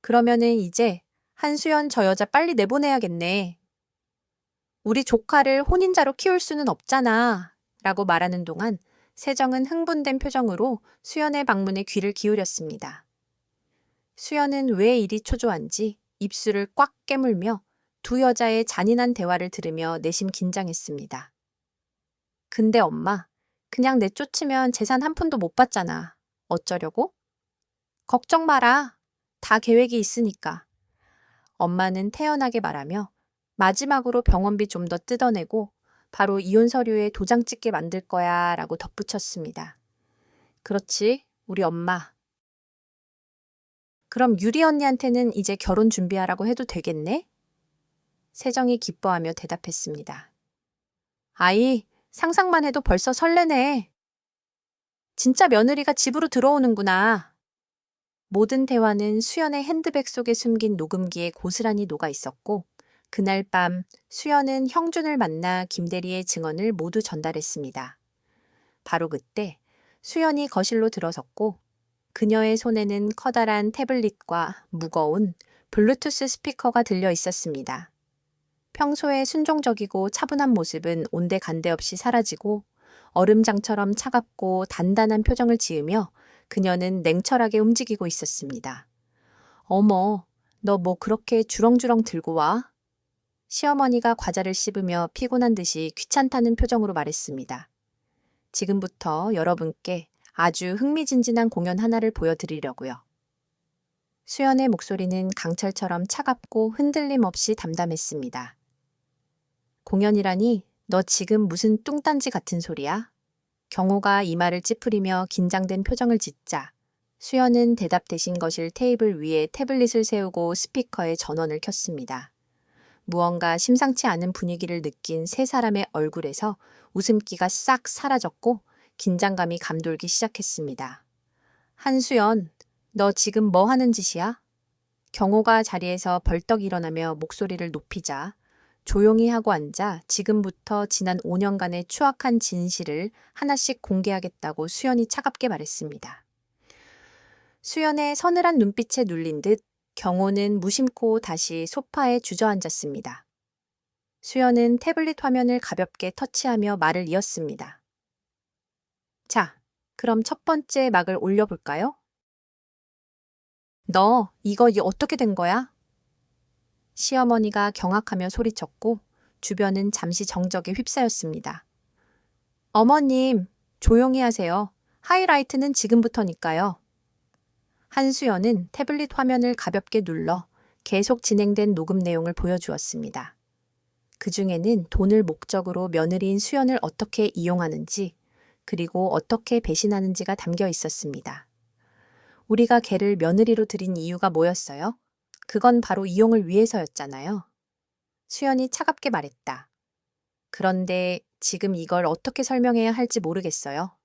그러면은 이제 한수연 저 여자 빨리 내보내야겠네. 우리 조카를 혼인자로 키울 수는 없잖아. 라고 말하는 동안 세정은 흥분된 표정으로 수연의 방문에 귀를 기울였습니다. 수연은 왜 이리 초조한지 입술을 꽉 깨물며 두 여자의 잔인한 대화를 들으며 내심 긴장했습니다. 근데 엄마, 그냥 내쫓으면 재산 한 푼도 못 받잖아. 어쩌려고? 걱정 마라. 다 계획이 있으니까. 엄마는 태연하게 말하며 마지막으로 병원비 좀 더 뜯어내고 바로 이혼 서류에 도장 찍게 만들 거야 라고 덧붙였습니다. 그렇지, 우리 엄마. 그럼 유리 언니한테는 이제 결혼 준비하라고 해도 되겠네? 세정이 기뻐하며 대답했습니다. 아이, 상상만 해도 벌써 설레네. 진짜 며느리가 집으로 들어오는구나. 모든 대화는 수연의 핸드백 속에 숨긴 녹음기에 고스란히 녹아 있었고 그날 밤 수연은 형준을 만나 김대리의 증언을 모두 전달했습니다. 바로 그때 수연이 거실로 들어섰고 그녀의 손에는 커다란 태블릿과 무거운 블루투스 스피커가 들려 있었습니다. 평소에 순종적이고 차분한 모습은 온데간데 없이 사라지고 얼음장처럼 차갑고 단단한 표정을 지으며 그녀는 냉철하게 움직이고 있었습니다. 어머, 너 뭐 그렇게 주렁주렁 들고 와? 시어머니가 과자를 씹으며 피곤한 듯이 귀찮다는 표정으로 말했습니다. 지금부터 여러분께 아주 흥미진진한 공연 하나를 보여드리려고요. 수연의 목소리는 강철처럼 차갑고 흔들림 없이 담담했습니다. 공연이라니 너 지금 무슨 뚱딴지 같은 소리야? 경호가 이마를 찌푸리며 긴장된 표정을 짓자 수연은 대답 대신 거실 테이블 위에 태블릿을 세우고 스피커에 전원을 켰습니다. 무언가 심상치 않은 분위기를 느낀 세 사람의 얼굴에서 웃음기가 싹 사라졌고 긴장감이 감돌기 시작했습니다. 한수연, 너 지금 뭐 하는 짓이야? 경호가 자리에서 벌떡 일어나며 목소리를 높이자 조용히 하고 앉아 지금부터 지난 5년간의 추악한 진실을 하나씩 공개하겠다고 수연이 차갑게 말했습니다. 수연의 서늘한 눈빛에 눌린 듯 경호는 무심코 다시 소파에 주저앉았습니다. 수연은 태블릿 화면을 가볍게 터치하며 말을 이었습니다. 자, 그럼 첫 번째 막을 올려볼까요? 너 이거 어떻게 된 거야? 시어머니가 경악하며 소리쳤고 주변은 잠시 정적에 휩싸였습니다. 어머님, 조용히 하세요. 하이라이트는 지금부터니까요. 한수연은 태블릿 화면을 가볍게 눌러 계속 진행된 녹음 내용을 보여주었습니다. 그 중에는 돈을 목적으로 며느리인 수연을 어떻게 이용하는지 그리고 어떻게 배신하는지가 담겨 있었습니다. 우리가 걔를 며느리로 들인 이유가 뭐였어요? 그건 바로 이용을 위해서였잖아요. 수연이 차갑게 말했다. 그런데 지금 이걸 어떻게 설명해야 할지 모르겠어요.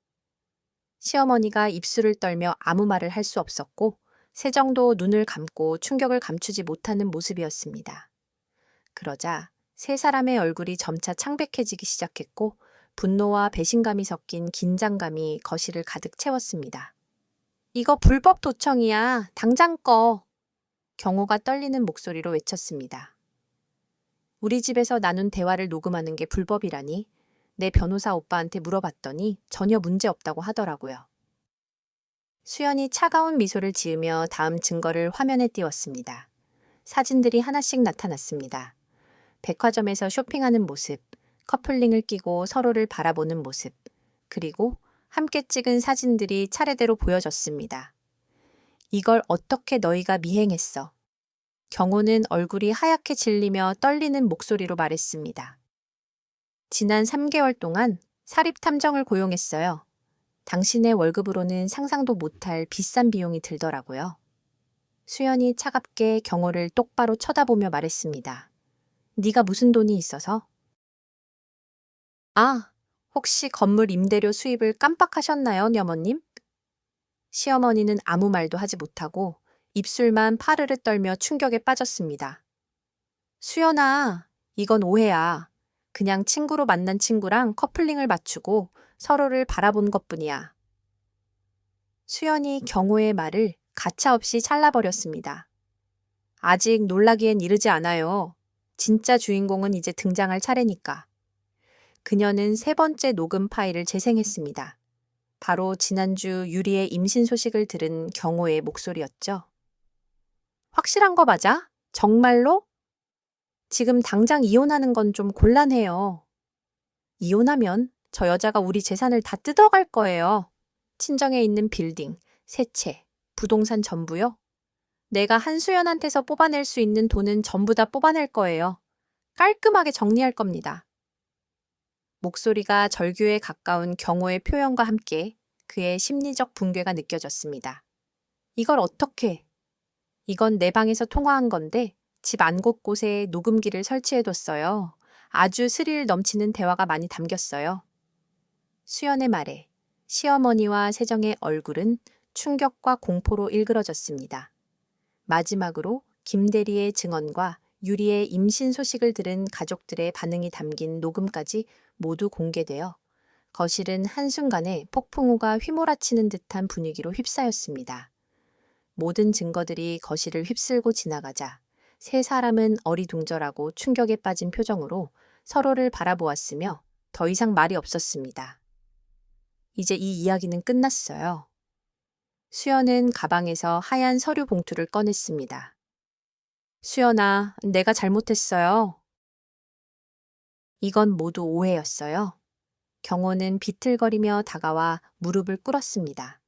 시어머니가 입술을 떨며 아무 말을 할 수 없었고 세정도 눈을 감고 충격을 감추지 못하는 모습이었습니다. 그러자 세 사람의 얼굴이 점차 창백해지기 시작했고 분노와 배신감이 섞인 긴장감이 거실을 가득 채웠습니다. 이거 불법 도청이야. 당장 꺼. 경호가 떨리는 목소리로 외쳤습니다. 우리 집에서 나눈 대화를 녹음하는 게 불법이라니 내 변호사 오빠한테 물어봤더니 전혀 문제 없다고 하더라고요. 수연이 차가운 미소를 지으며 다음 증거를 화면에 띄웠습니다. 사진들이 하나씩 나타났습니다. 백화점에서 쇼핑하는 모습, 커플링을 끼고 서로를 바라보는 모습, 그리고 함께 찍은 사진들이 차례대로 보여졌습니다. 이걸 어떻게 너희가 미행했어? 경호는 얼굴이 하얗게 질리며 떨리는 목소리로 말했습니다. 지난 3개월 동안 사립탐정을 고용했어요. 당신의 월급으로는 상상도 못할 비싼 비용이 들더라고요. 수연이 차갑게 경호를 똑바로 쳐다보며 말했습니다. 네가 무슨 돈이 있어서? 아, 혹시 건물 임대료 수입을 깜빡하셨나요, 녀머님? 시어머니는 아무 말도 하지 못하고 입술만 파르르 떨며 충격에 빠졌습니다. 수연아, 이건 오해야. 그냥 친구로 만난 친구랑 커플링을 맞추고 서로를 바라본 것뿐이야. 수연이 경호의 말을 가차없이 잘라버렸습니다. 아직 놀라기엔 이르지 않아요. 진짜 주인공은 이제 등장할 차례니까. 그녀는 세 번째 녹음 파일을 재생했습니다. 바로 지난주 유리의 임신 소식을 들은 경호의 목소리였죠. 확실한 거 맞아? 정말로? 지금 당장 이혼하는 건 좀 곤란해요. 이혼하면 저 여자가 우리 재산을 다 뜯어갈 거예요. 친정에 있는 빌딩, 새 채, 부동산 전부요. 내가 한수연한테서 뽑아낼 수 있는 돈은 전부 다 뽑아낼 거예요. 깔끔하게 정리할 겁니다. 목소리가 절규에 가까운 경호의 표현과 함께 그의 심리적 붕괴가 느껴졌습니다. 이걸 어떻게? 이건 내 방에서 통화한 건데 집 안 곳곳에 녹음기를 설치해뒀어요. 아주 스릴 넘치는 대화가 많이 담겼어요. 수연의 말에 시어머니와 세정의 얼굴은 충격과 공포로 일그러졌습니다. 마지막으로 김대리의 증언과 유리의 임신 소식을 들은 가족들의 반응이 담긴 녹음까지 모두 공개되어 거실은 한순간에 폭풍우가 휘몰아치는 듯한 분위기로 휩싸였습니다. 모든 증거들이 거실을 휩쓸고 지나가자 세 사람은 어리둥절하고 충격에 빠진 표정으로 서로를 바라보았으며 더 이상 말이 없었습니다. 이제 이 이야기는 끝났어요. 수연은 가방에서 하얀 서류 봉투를 꺼냈습니다. 수연아, 내가 잘못했어요. 이건 모두 오해였어요. 경호는 비틀거리며 다가와 무릎을 꿇었습니다.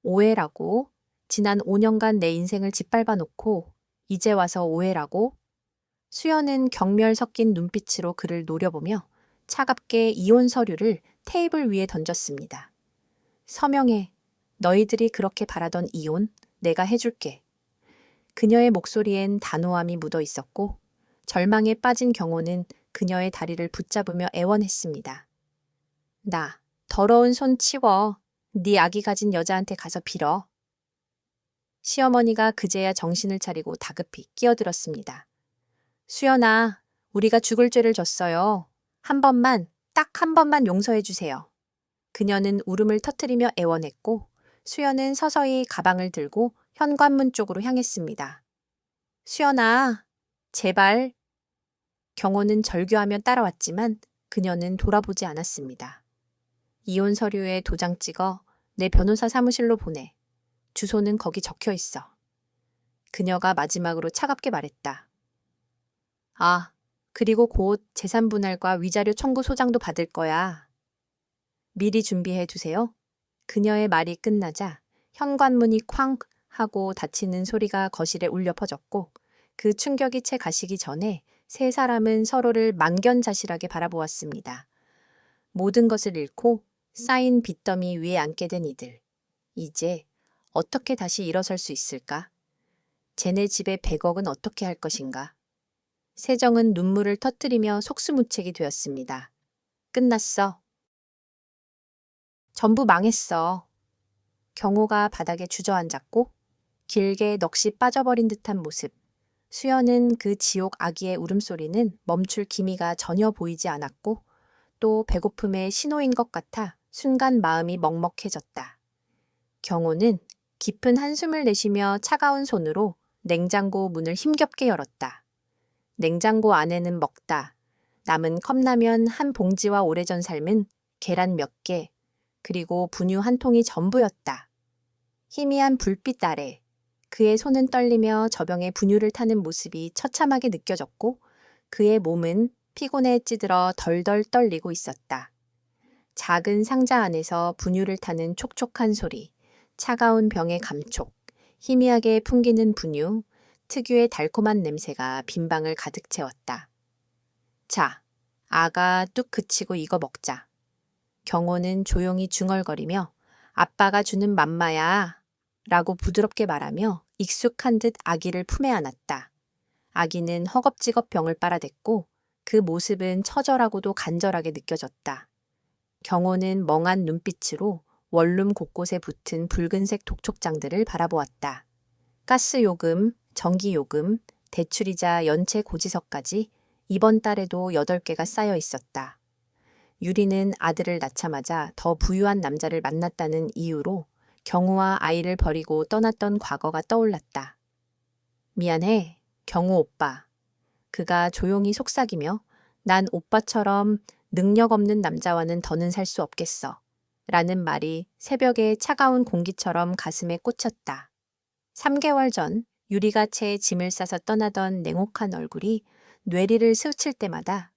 오해라고? 지난 5년간 내 인생을 짓밟아 놓고 이제 와서 오해라고? 수연은 경멸 섞인 눈빛으로 그를 노려보며 차갑게 이혼 서류를 테이블 위에 던졌습니다. 서명해. 너희들이 그렇게 바라던 이혼 내가 해줄게. 그녀의 목소리엔 단호함이 묻어 있었고 절망에 빠진 경호는 그녀의 다리를 붙잡으며 애원했습니다. 나, 더러운 손 치워. 네 아기 가진 여자한테 가서 빌어. 시어머니가 그제야 정신을 차리고 다급히 끼어들었습니다. 수연아, 우리가 죽을 죄를 졌어요. 한 번만, 딱 한 번만 용서해 주세요. 그녀는 울음을 터뜨리며 애원했고 수연은 서서히 가방을 들고 현관문 쪽으로 향했습니다. 수연아, 제발. 경호는 절규하며 따라왔지만 그녀는 돌아보지 않았습니다. 이혼 서류에 도장 찍어 내 변호사 사무실로 보내. 주소는 거기 적혀 있어. 그녀가 마지막으로 차갑게 말했다. 아, 그리고 곧 재산분할과 위자료 청구 소장도 받을 거야. 미리 준비해 두세요. 그녀의 말이 끝나자 현관문이 쾅 하고 닫히는 소리가 거실에 울려 퍼졌고 그 충격이 채 가시기 전에 세 사람은 서로를 망견자실하게 바라보았습니다. 모든 것을 잃고 쌓인 빚더미 위에 앉게 된 이들. 이제 어떻게 다시 일어설 수 있을까? 쟤네 집의 100억은 어떻게 할 것인가? 세정은 눈물을 터뜨리며 속수무책이 되었습니다. 끝났어. 전부 망했어. 경호가 바닥에 주저앉았고 길게 넋이 빠져버린 듯한 모습. 수연은 그 지옥 아기의 울음소리는 멈출 기미가 전혀 보이지 않았고 또 배고픔의 신호인 것 같아 순간 마음이 먹먹해졌다. 경호는 깊은 한숨을 내쉬며 차가운 손으로 냉장고 문을 힘겹게 열었다. 냉장고 안에는 먹다. 남은 컵라면 한 봉지와 오래전 삶은 계란 몇 개, 그리고 분유 한 통이 전부였다. 희미한 불빛 아래 그의 손은 떨리며 저병에 분유를 타는 모습이 처참하게 느껴졌고 그의 몸은 피곤에 찌들어 덜덜 떨리고 있었다. 작은 상자 안에서 분유를 타는 촉촉한 소리, 차가운 병의 감촉, 희미하게 풍기는 분유, 특유의 달콤한 냄새가 빈방을 가득 채웠다. 자, 아가 뚝 그치고 이거 먹자. 경호는 조용히 중얼거리며 아빠가 주는 맘마야 라고 부드럽게 말하며 익숙한 듯 아기를 품에 안았다. 아기는 허겁지겁 병을 빨아댔고 그 모습은 처절하고도 간절하게 느껴졌다. 경호는 멍한 눈빛으로 원룸 곳곳에 붙은 붉은색 독촉장들을 바라보았다. 가스요금, 전기요금, 대출이자 연체 고지서까지 이번 달에도 8개가 쌓여 있었다. 유리는 아들을 낳자마자 더 부유한 남자를 만났다는 이유로 경우와 아이를 버리고 떠났던 과거가 떠올랐다. 미안해, 경우 오빠. 그가 조용히 속삭이며 난 오빠처럼 능력 없는 남자와는 더는 살 수 없겠어. 라는 말이 새벽의 차가운 공기처럼 가슴에 꽂혔다. 3개월 전 유리가 채 짐을 싸서 떠나던 냉혹한 얼굴이 뇌리를 스칠 때마다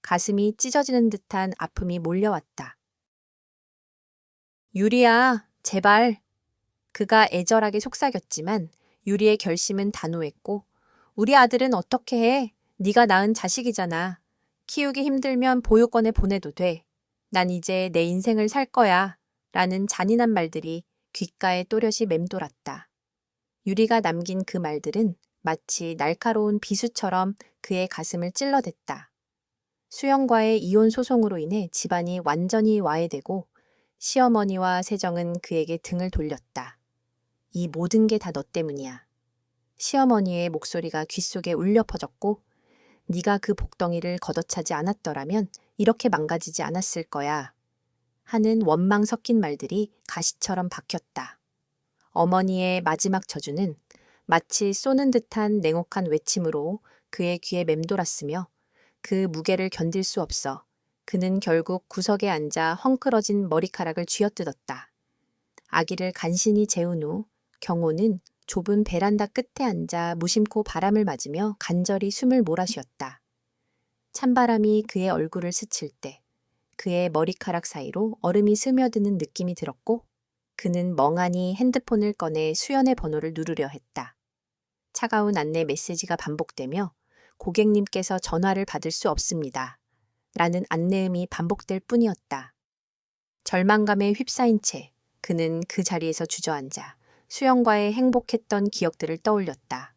가슴이 찢어지는 듯한 아픔이 몰려왔다. 유리야, 제발. 그가 애절하게 속삭였지만 유리의 결심은 단호했고 우리 아들은 어떻게 해? 네가 낳은 자식이잖아. 키우기 힘들면 보육원에 보내도 돼. 난 이제 내 인생을 살 거야. 라는 잔인한 말들이 귓가에 또렷이 맴돌았다. 유리가 남긴 그 말들은 마치 날카로운 비수처럼 그의 가슴을 찔러댔다. 수영과의 이혼 소송으로 인해 집안이 완전히 와해되고 시어머니와 세정은 그에게 등을 돌렸다. 이 모든 게 다 너 때문이야. 시어머니의 목소리가 귓속에 울려 퍼졌고 네가 그 복덩이를 걷어차지 않았더라면 이렇게 망가지지 않았을 거야. 하는 원망 섞인 말들이 가시처럼 박혔다. 어머니의 마지막 저주는 마치 쏘는 듯한 냉혹한 외침으로 그의 귀에 맴돌았으며 그 무게를 견딜 수 없어 그는 결국 구석에 앉아 헝클어진 머리카락을 쥐어뜯었다. 아기를 간신히 재운 후 경호는 좁은 베란다 끝에 앉아 무심코 바람을 맞으며 간절히 숨을 몰아쉬었다. 찬바람이 그의 얼굴을 스칠 때 그의 머리카락 사이로 얼음이 스며드는 느낌이 들었고 그는 멍하니 핸드폰을 꺼내 수연의 번호를 누르려 했다. 차가운 안내 메시지가 반복되며 고객님께서 전화를 받을 수 없습니다. 라는 안내음이 반복될 뿐이었다. 절망감에 휩싸인 채 그는 그 자리에서 주저앉아 수연과의 행복했던 기억들을 떠올렸다.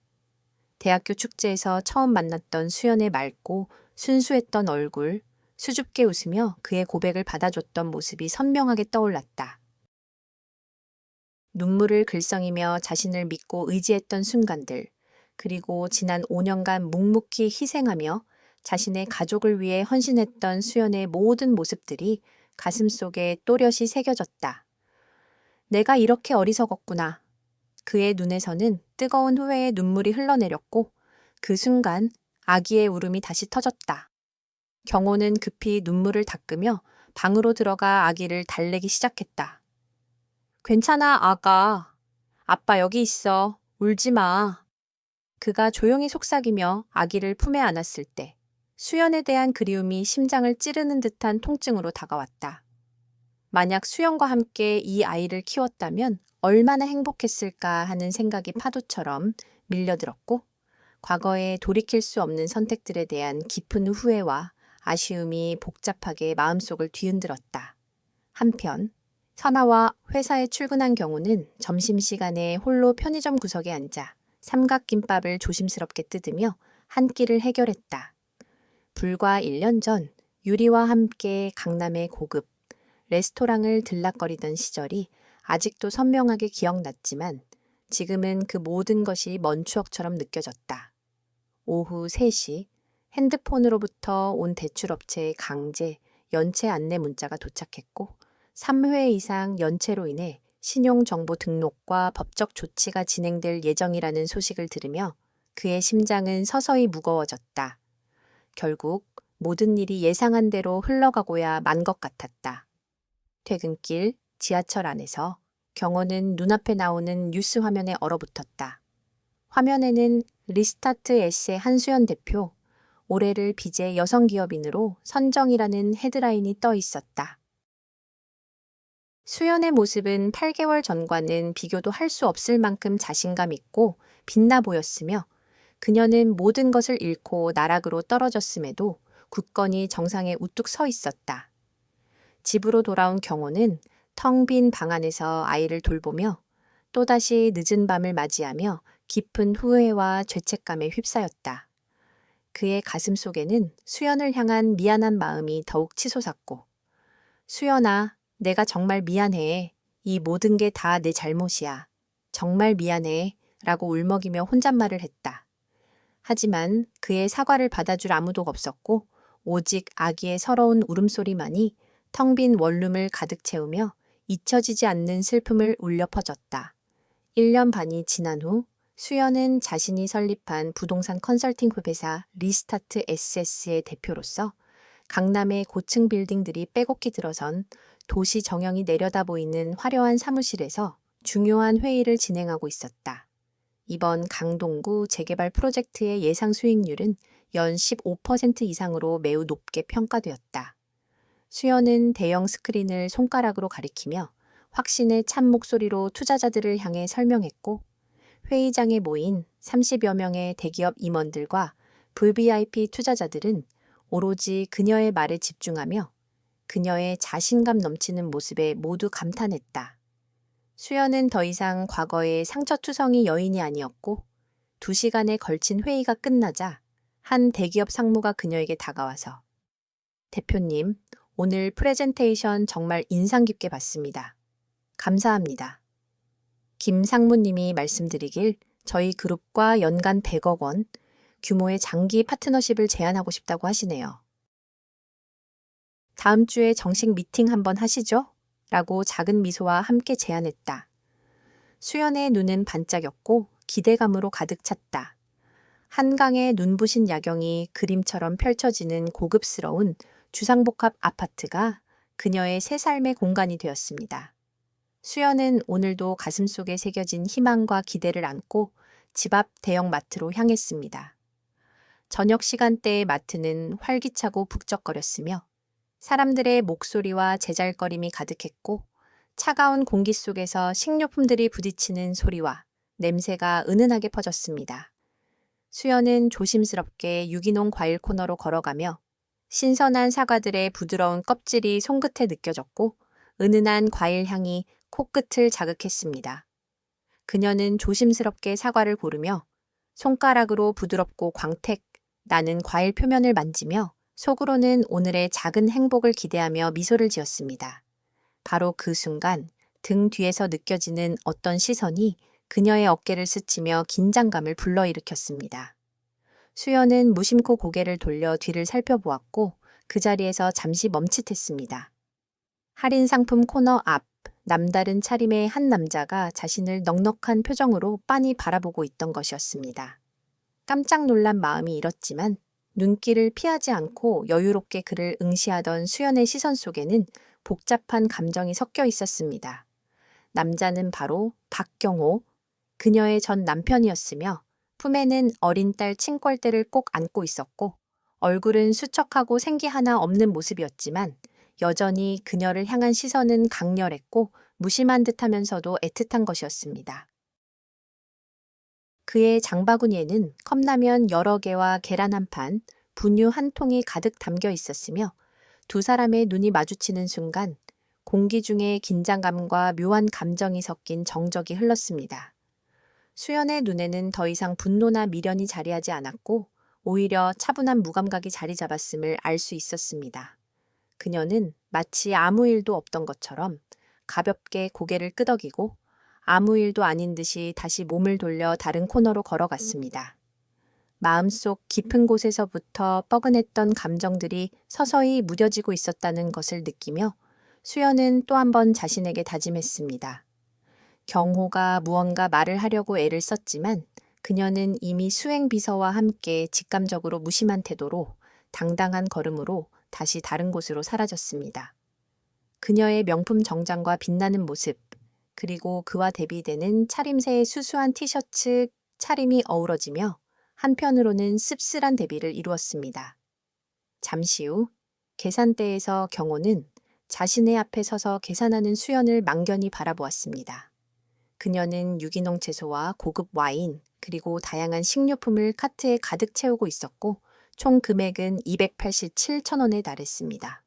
대학교 축제에서 처음 만났던 수연의 맑고 순수했던 얼굴, 수줍게 웃으며 그의 고백을 받아줬던 모습이 선명하게 떠올랐다. 눈물을 글썽이며 자신을 믿고 의지했던 순간들, 그리고 지난 5년간 묵묵히 희생하며 자신의 가족을 위해 헌신했던 수연의 모든 모습들이 가슴속에 또렷이 새겨졌다. 내가 이렇게 어리석었구나. 그의 눈에서는 뜨거운 후회의 눈물이 흘러내렸고 그 순간 아기의 울음이 다시 터졌다. 경호는 급히 눈물을 닦으며 방으로 들어가 아기를 달래기 시작했다. 괜찮아, 아가. 아빠 여기 있어. 울지 마. 그가 조용히 속삭이며 아기를 품에 안았을 때 수연에 대한 그리움이 심장을 찌르는 듯한 통증으로 다가왔다. 만약 수연과 함께 이 아이를 키웠다면 얼마나 행복했을까 하는 생각이 파도처럼 밀려들었고 과거에 돌이킬 수 없는 선택들에 대한 깊은 후회와 아쉬움이 복잡하게 마음속을 뒤흔들었다. 한편 선아와 회사에 출근한 경우는 점심시간에 홀로 편의점 구석에 앉아 삼각김밥을 조심스럽게 뜯으며 한 끼를 해결했다. 불과 1년 전 유리와 함께 강남의 고급 레스토랑을 들락거리던 시절이 아직도 선명하게 기억났지만 지금은 그 모든 것이 먼 추억처럼 느껴졌다. 오후 3시 핸드폰으로부터 온 대출업체의 강제 연체 안내 문자가 도착했고 3회 이상 연체로 인해 신용정보 등록과 법적 조치가 진행될 예정이라는 소식을 들으며 그의 심장은 서서히 무거워졌다. 결국 모든 일이 예상한 대로 흘러가고야 만 것 같았다. 퇴근길 지하철 안에서 경호는 눈앞에 나오는 뉴스 화면에 얼어붙었다. 화면에는 리스타트 S의 한수연 대표, 올해를 빚의 여성 기업인으로 선정이라는 헤드라인이 떠 있었다. 수연의 모습은 8개월 전과는 비교도 할 수 없을 만큼 자신감 있고 빛나 보였으며 그녀는 모든 것을 잃고 나락으로 떨어졌음에도 굳건히 정상에 우뚝 서 있었다. 집으로 돌아온 경호는 텅 빈 방 안에서 아이를 돌보며 또다시 늦은 밤을 맞이하며 깊은 후회와 죄책감에 휩싸였다. 그의 가슴 속에는 수연을 향한 미안한 마음이 더욱 치솟았고 수연아, 내가 정말 미안해. 이 모든 게 다 내 잘못이야. 정말 미안해. 라고 울먹이며 혼잣말을 했다. 하지만 그의 사과를 받아줄 아무도 없었고 오직 아기의 서러운 울음소리만이 텅 빈 원룸을 가득 채우며 잊혀지지 않는 슬픔을 울려 퍼졌다. 1년 반이 지난 후 수연은 자신이 설립한 부동산 컨설팅 회사 리스타트 SS의 대표로서 강남의 고층 빌딩들이 빼곡히 들어선 도시 정형이 내려다 보이는 화려한 사무실에서 중요한 회의를 진행하고 있었다. 이번 강동구 재개발 프로젝트의 예상 수익률은 연 15% 이상으로 매우 높게 평가되었다. 수연은 대형 스크린을 손가락으로 가리키며 확신의 찬 목소리로 투자자들을 향해 설명했고 회의장에 모인 30여 명의 대기업 임원들과 VVIP 투자자들은 오로지 그녀의 말에 집중하며 그녀의 자신감 넘치는 모습에 모두 감탄했다. 수연은 더 이상 과거의 상처투성이 여인이 아니었고 2시간에 걸친 회의가 끝나자 한 대기업 상무가 그녀에게 다가와서 대표님, 오늘 프레젠테이션 정말 인상 깊게 봤습니다. 감사합니다. 김 상무님이 말씀드리길 저희 그룹과 연간 100억 원 규모의 장기 파트너십을 제안하고 싶다고 하시네요. 다음 주에 정식 미팅 한번 하시죠? 라고 작은 미소와 함께 제안했다. 수연의 눈은 반짝였고 기대감으로 가득 찼다. 한강의 눈부신 야경이 그림처럼 펼쳐지는 고급스러운 주상복합 아파트가 그녀의 새 삶의 공간이 되었습니다. 수연은 오늘도 가슴속에 새겨진 희망과 기대를 안고 집 앞 대형 마트로 향했습니다. 저녁 시간대의 마트는 활기차고 북적거렸으며 사람들의 목소리와 제잘거림이 가득했고 차가운 공기 속에서 식료품들이 부딪히는 소리와 냄새가 은은하게 퍼졌습니다. 수연은 조심스럽게 유기농 과일 코너로 걸어가며 신선한 사과들의 부드러운 껍질이 손끝에 느껴졌고 은은한 과일 향이 코끝을 자극했습니다. 그녀는 조심스럽게 사과를 고르며 손가락으로 부드럽고 광택 나는 과일 표면을 만지며 속으로는 오늘의 작은 행복을 기대하며 미소를 지었습니다. 바로 그 순간 등 뒤에서 느껴지는 어떤 시선이 그녀의 어깨를 스치며 긴장감을 불러일으켰습니다. 수연은 무심코 고개를 돌려 뒤를 살펴보았고 그 자리에서 잠시 멈칫했습니다. 할인 상품 코너 앞 남다른 차림의 한 남자가 자신을 넉넉한 표정으로 빤히 바라보고 있던 것이었습니다. 깜짝 놀란 마음이 일었지만 눈길을 피하지 않고 여유롭게 그를 응시하던 수연의 시선 속에는 복잡한 감정이 섞여 있었습니다. 남자는 바로 박경호, 그녀의 전 남편이었으며 품에는 어린 딸 친꼴대를 꼭 안고 있었고 얼굴은 수척하고 생기 하나 없는 모습이었지만 여전히 그녀를 향한 시선은 강렬했고 무심한 듯하면서도 애틋한 것이었습니다. 그의 장바구니에는 컵라면 여러 개와 계란 한 판, 분유 한 통이 가득 담겨 있었으며 두 사람의 눈이 마주치는 순간 공기 중에 긴장감과 묘한 감정이 섞인 정적이 흘렀습니다. 수연의 눈에는 더 이상 분노나 미련이 자리하지 않았고 오히려 차분한 무감각이 자리 잡았음을 알 수 있었습니다. 그녀는 마치 아무 일도 없던 것처럼 가볍게 고개를 끄덕이고 아무 일도 아닌 듯이 다시 몸을 돌려 다른 코너로 걸어갔습니다. 마음속 깊은 곳에서부터 뻐근했던 감정들이 서서히 무뎌지고 있었다는 것을 느끼며 수연은 또 한 번 자신에게 다짐했습니다. 경호가 무언가 말을 하려고 애를 썼지만 그녀는 이미 수행 비서와 함께 직감적으로 무심한 태도로 당당한 걸음으로 다시 다른 곳으로 사라졌습니다. 그녀의 명품 정장과 빛나는 모습, 그리고 그와 대비되는 차림새의 수수한 티셔츠 차림이 어우러지며 한편으로는 씁쓸한 대비를 이루었습니다. 잠시 후 계산대에서 경호는 자신의 앞에 서서 계산하는 수연을 망견히 바라보았습니다. 그녀는 유기농 채소와 고급 와인, 그리고 다양한 식료품을 카트에 가득 채우고 있었고 총 금액은 287,000원에 달했습니다.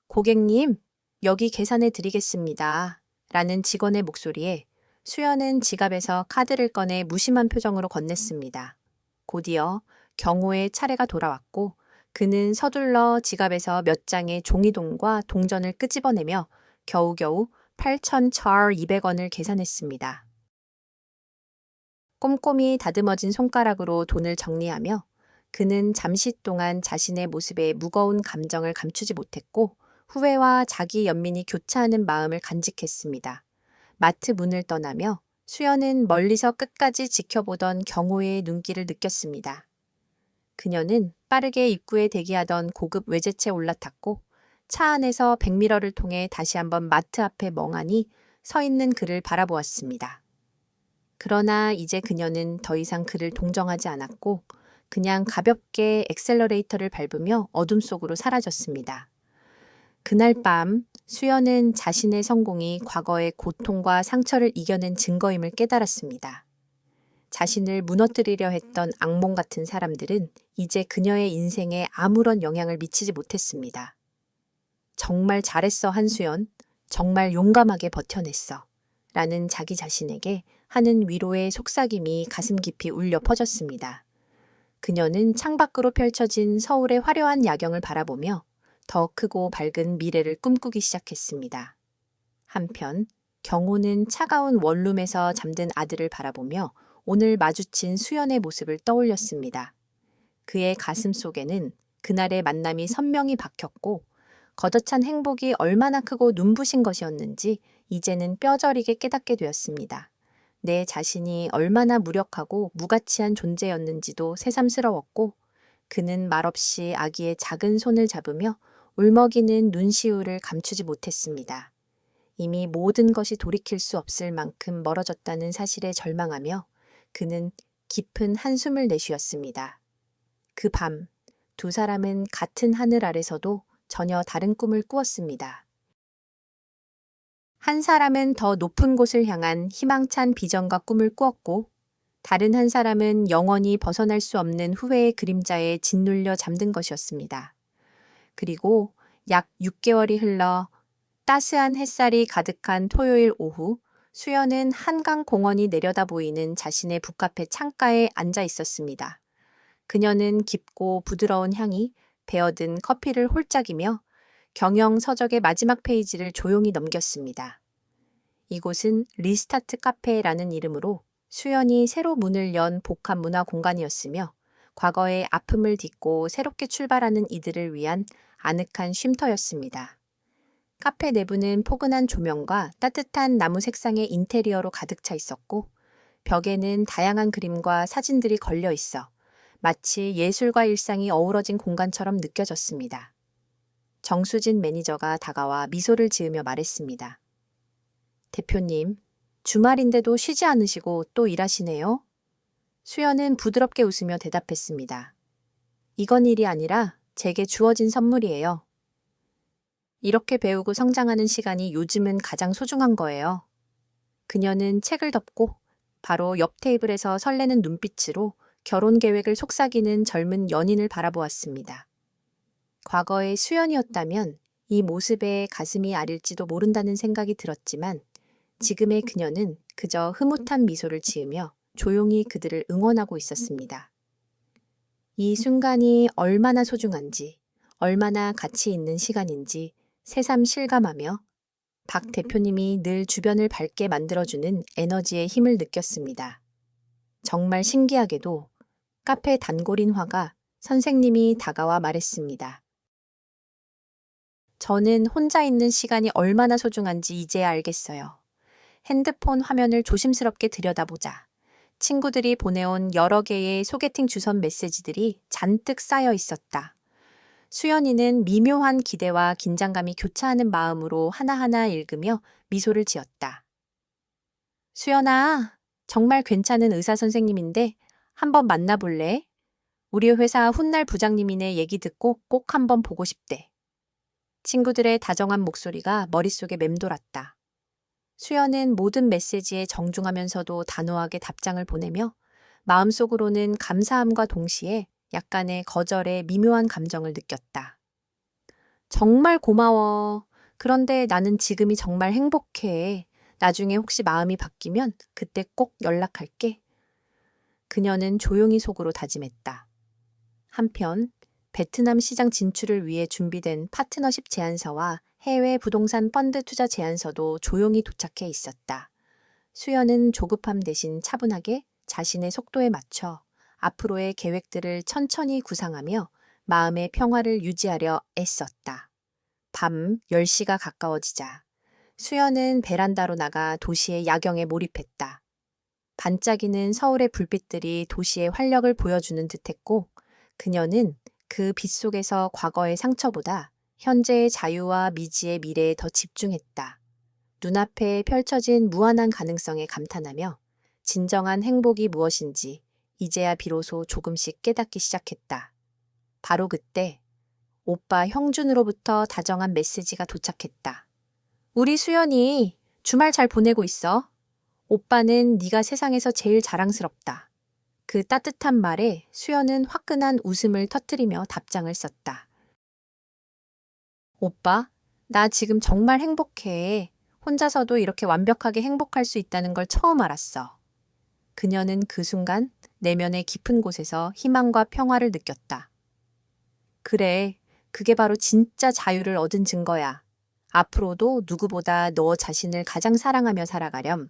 고객님, 여기 계산해 드리겠습니다. 라는 직원의 목소리에 수연은 지갑에서 카드를 꺼내 무심한 표정으로 건넸습니다. 곧이어 경호의 차례가 돌아왔고 그는 서둘러 지갑에서 몇 장의 종이동과 동전을 끄집어내며 겨우겨우 8,200원을 계산했습니다. 꼼꼼히 다듬어진 손가락으로 돈을 정리하며 그는 잠시 동안 자신의 모습에 무거운 감정을 감추지 못했고 후회와 자기 연민이 교차하는 마음을 간직했습니다. 마트 문을 떠나며 수연은 멀리서 끝까지 지켜보던 경호의 눈길을 느꼈습니다. 그녀는 빠르게 입구에 대기하던 고급 외제차에 올라탔고 차 안에서 백미러를 통해 다시 한번 마트 앞에 멍하니 서 있는 그를 바라보았습니다. 그러나 이제 그녀는 더 이상 그를 동정하지 않았고 그냥 가볍게 엑셀러레이터를 밟으며 어둠 속으로 사라졌습니다. 그날 밤 수연은 자신의 성공이 과거의 고통과 상처를 이겨낸 증거임을 깨달았습니다. 자신을 무너뜨리려 했던 악몽 같은 사람들은 이제 그녀의 인생에 아무런 영향을 미치지 못했습니다. 정말 잘했어, 한수연. 정말 용감하게 버텨냈어. 라는 자기 자신에게 하는 위로의 속삭임이 가슴 깊이 울려 퍼졌습니다. 그녀는 창밖으로 펼쳐진 서울의 화려한 야경을 바라보며 더 크고 밝은 미래를 꿈꾸기 시작했습니다. 한편 경호는 차가운 원룸에서 잠든 아들을 바라보며 오늘 마주친 수연의 모습을 떠올렸습니다. 그의 가슴 속에는 그날의 만남이 선명히 박혔고 거저찬 행복이 얼마나 크고 눈부신 것이었는지 이제는 뼈저리게 깨닫게 되었습니다. 내 자신이 얼마나 무력하고 무가치한 존재였는지도 새삼스러웠고 그는 말없이 아기의 작은 손을 잡으며 울먹이는 눈시울을 감추지 못했습니다. 이미 모든 것이 돌이킬 수 없을 만큼 멀어졌다는 사실에 절망하며 그는 깊은 한숨을 내쉬었습니다. 그 밤, 두 사람은 같은 하늘 아래서도 전혀 다른 꿈을 꾸었습니다. 한 사람은 더 높은 곳을 향한 희망찬 비전과 꿈을 꾸었고, 다른 한 사람은 영원히 벗어날 수 없는 후회의 그림자에 짓눌려 잠든 것이었습니다. 그리고 약 6개월이 흘러 따스한 햇살이 가득한 토요일 오후, 수연은 한강 공원이 내려다 보이는 자신의 북카페 창가에 앉아 있었습니다. 그녀는 깊고 부드러운 향이 배어든 커피를 홀짝이며 경영 서적의 마지막 페이지를 조용히 넘겼습니다. 이곳은 리스타트 카페라는 이름으로 수연이 새로 문을 연 복합 문화 공간이었으며, 과거의 아픔을 딛고 새롭게 출발하는 이들을 위한 아늑한 쉼터였습니다. 카페 내부는 포근한 조명과 따뜻한 나무 색상의 인테리어로 가득 차 있었고, 벽에는 다양한 그림과 사진들이 걸려 있어 마치 예술과 일상이 어우러진 공간처럼 느껴졌습니다. 정수진 매니저가 다가와 미소를 지으며 말했습니다. 대표님, 주말인데도 쉬지 않으시고 또 일하시네요? 수연은 부드럽게 웃으며 대답했습니다. 이건 일이 아니라 제게 주어진 선물이에요. 이렇게 배우고 성장하는 시간이 요즘은 가장 소중한 거예요. 그녀는 책을 덮고 바로 옆 테이블에서 설레는 눈빛으로 결혼 계획을 속삭이는 젊은 연인을 바라보았습니다. 과거의 수연이었다면 이 모습에 가슴이 아릴지도 모른다는 생각이 들었지만, 지금의 그녀는 그저 흐뭇한 미소를 지으며 조용히 그들을 응원하고 있었습니다. 이 순간이 얼마나 소중한지, 얼마나 가치 있는 시간인지 새삼 실감하며 박 대표님이 늘 주변을 밝게 만들어주는 에너지의 힘을 느꼈습니다. 정말 신기하게도 카페 단골인 화가 선생님이 다가와 말했습니다. 저는 혼자 있는 시간이 얼마나 소중한지 이제야 알겠어요. 핸드폰 화면을 조심스럽게 들여다보자 친구들이 보내온 여러 개의 소개팅 주선 메시지들이 잔뜩 쌓여 있었다. 수연이는 미묘한 기대와 긴장감이 교차하는 마음으로 하나하나 읽으며 미소를 지었다. 수연아, 정말 괜찮은 의사 선생님인데 한번 만나볼래? 우리 회사 훗날 부장님이네 얘기 듣고 꼭 한번 보고 싶대. 친구들의 다정한 목소리가 머릿속에 맴돌았다. 수연은 모든 메시지에 정중하면서도 단호하게 답장을 보내며 마음속으로는 감사함과 동시에 약간의 거절의 미묘한 감정을 느꼈다. 정말 고마워. 그런데 나는 지금이 정말 행복해. 나중에 혹시 마음이 바뀌면 그때 꼭 연락할게. 그녀는 조용히 속으로 다짐했다. 한편 베트남 시장 진출을 위해 준비된 파트너십 제안서와 해외 부동산 펀드 투자 제안서도 조용히 도착해 있었다. 수연은 조급함 대신 차분하게 자신의 속도에 맞춰 앞으로의 계획들을 천천히 구상하며 마음의 평화를 유지하려 애썼다. 밤 10시가 가까워지자 수연은 베란다로 나가 도시의 야경에 몰입했다. 반짝이는 서울의 불빛들이 도시의 활력을 보여주는 듯했고, 그녀는 그 빛 속에서 과거의 상처보다 현재의 자유와 미지의 미래에 더 집중했다. 눈앞에 펼쳐진 무한한 가능성에 감탄하며 진정한 행복이 무엇인지 이제야 비로소 조금씩 깨닫기 시작했다. 바로 그때 오빠 형준으로부터 다정한 메시지가 도착했다. 우리 수연이 주말 잘 보내고 있어. 오빠는 네가 세상에서 제일 자랑스럽다. 그 따뜻한 말에 수연은 화끈한 웃음을 터뜨리며 답장을 썼다. 오빠, 나 지금 정말 행복해. 혼자서도 이렇게 완벽하게 행복할 수 있다는 걸 처음 알았어. 그녀는 그 순간 내면의 깊은 곳에서 희망과 평화를 느꼈다. 그래, 그게 바로 진짜 자유를 얻은 증거야. 앞으로도 누구보다 너 자신을 가장 사랑하며 살아가렴.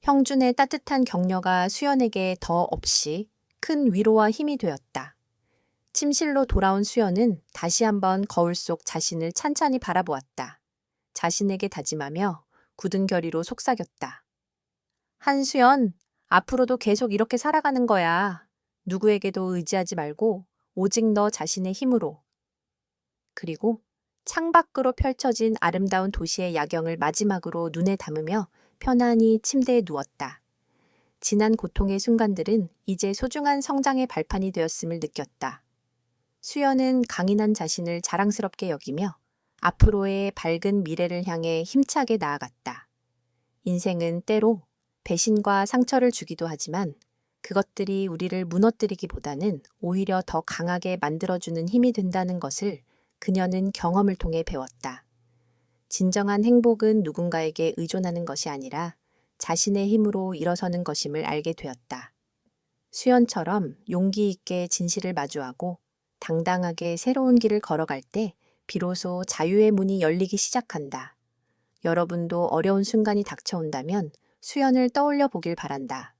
형준의 따뜻한 격려가 수연에게 더 없이 큰 위로와 힘이 되었다. 침실로 돌아온 수연은 다시 한번 거울 속 자신을 찬찬히 바라보았다. 자신에게 다짐하며 굳은 결의로 속삭였다. 한수연, 앞으로도 계속 이렇게 살아가는 거야. 누구에게도 의지하지 말고 오직 너 자신의 힘으로. 그리고 창밖으로 펼쳐진 아름다운 도시의 야경을 마지막으로 눈에 담으며 편안히 침대에 누웠다. 지난 고통의 순간들은 이제 소중한 성장의 발판이 되었음을 느꼈다. 수연은 강인한 자신을 자랑스럽게 여기며 앞으로의 밝은 미래를 향해 힘차게 나아갔다. 인생은 때로 배신과 상처를 주기도 하지만 그것들이 우리를 무너뜨리기보다는 오히려 더 강하게 만들어주는 힘이 된다는 것을 그녀는 경험을 통해 배웠다. 진정한 행복은 누군가에게 의존하는 것이 아니라 자신의 힘으로 일어서는 것임을 알게 되었다. 수연처럼 용기 있게 진실을 마주하고 당당하게 새로운 길을 걸어갈 때 비로소 자유의 문이 열리기 시작한다. 여러분도 어려운 순간이 닥쳐온다면 수연을 떠올려 보길 바란다.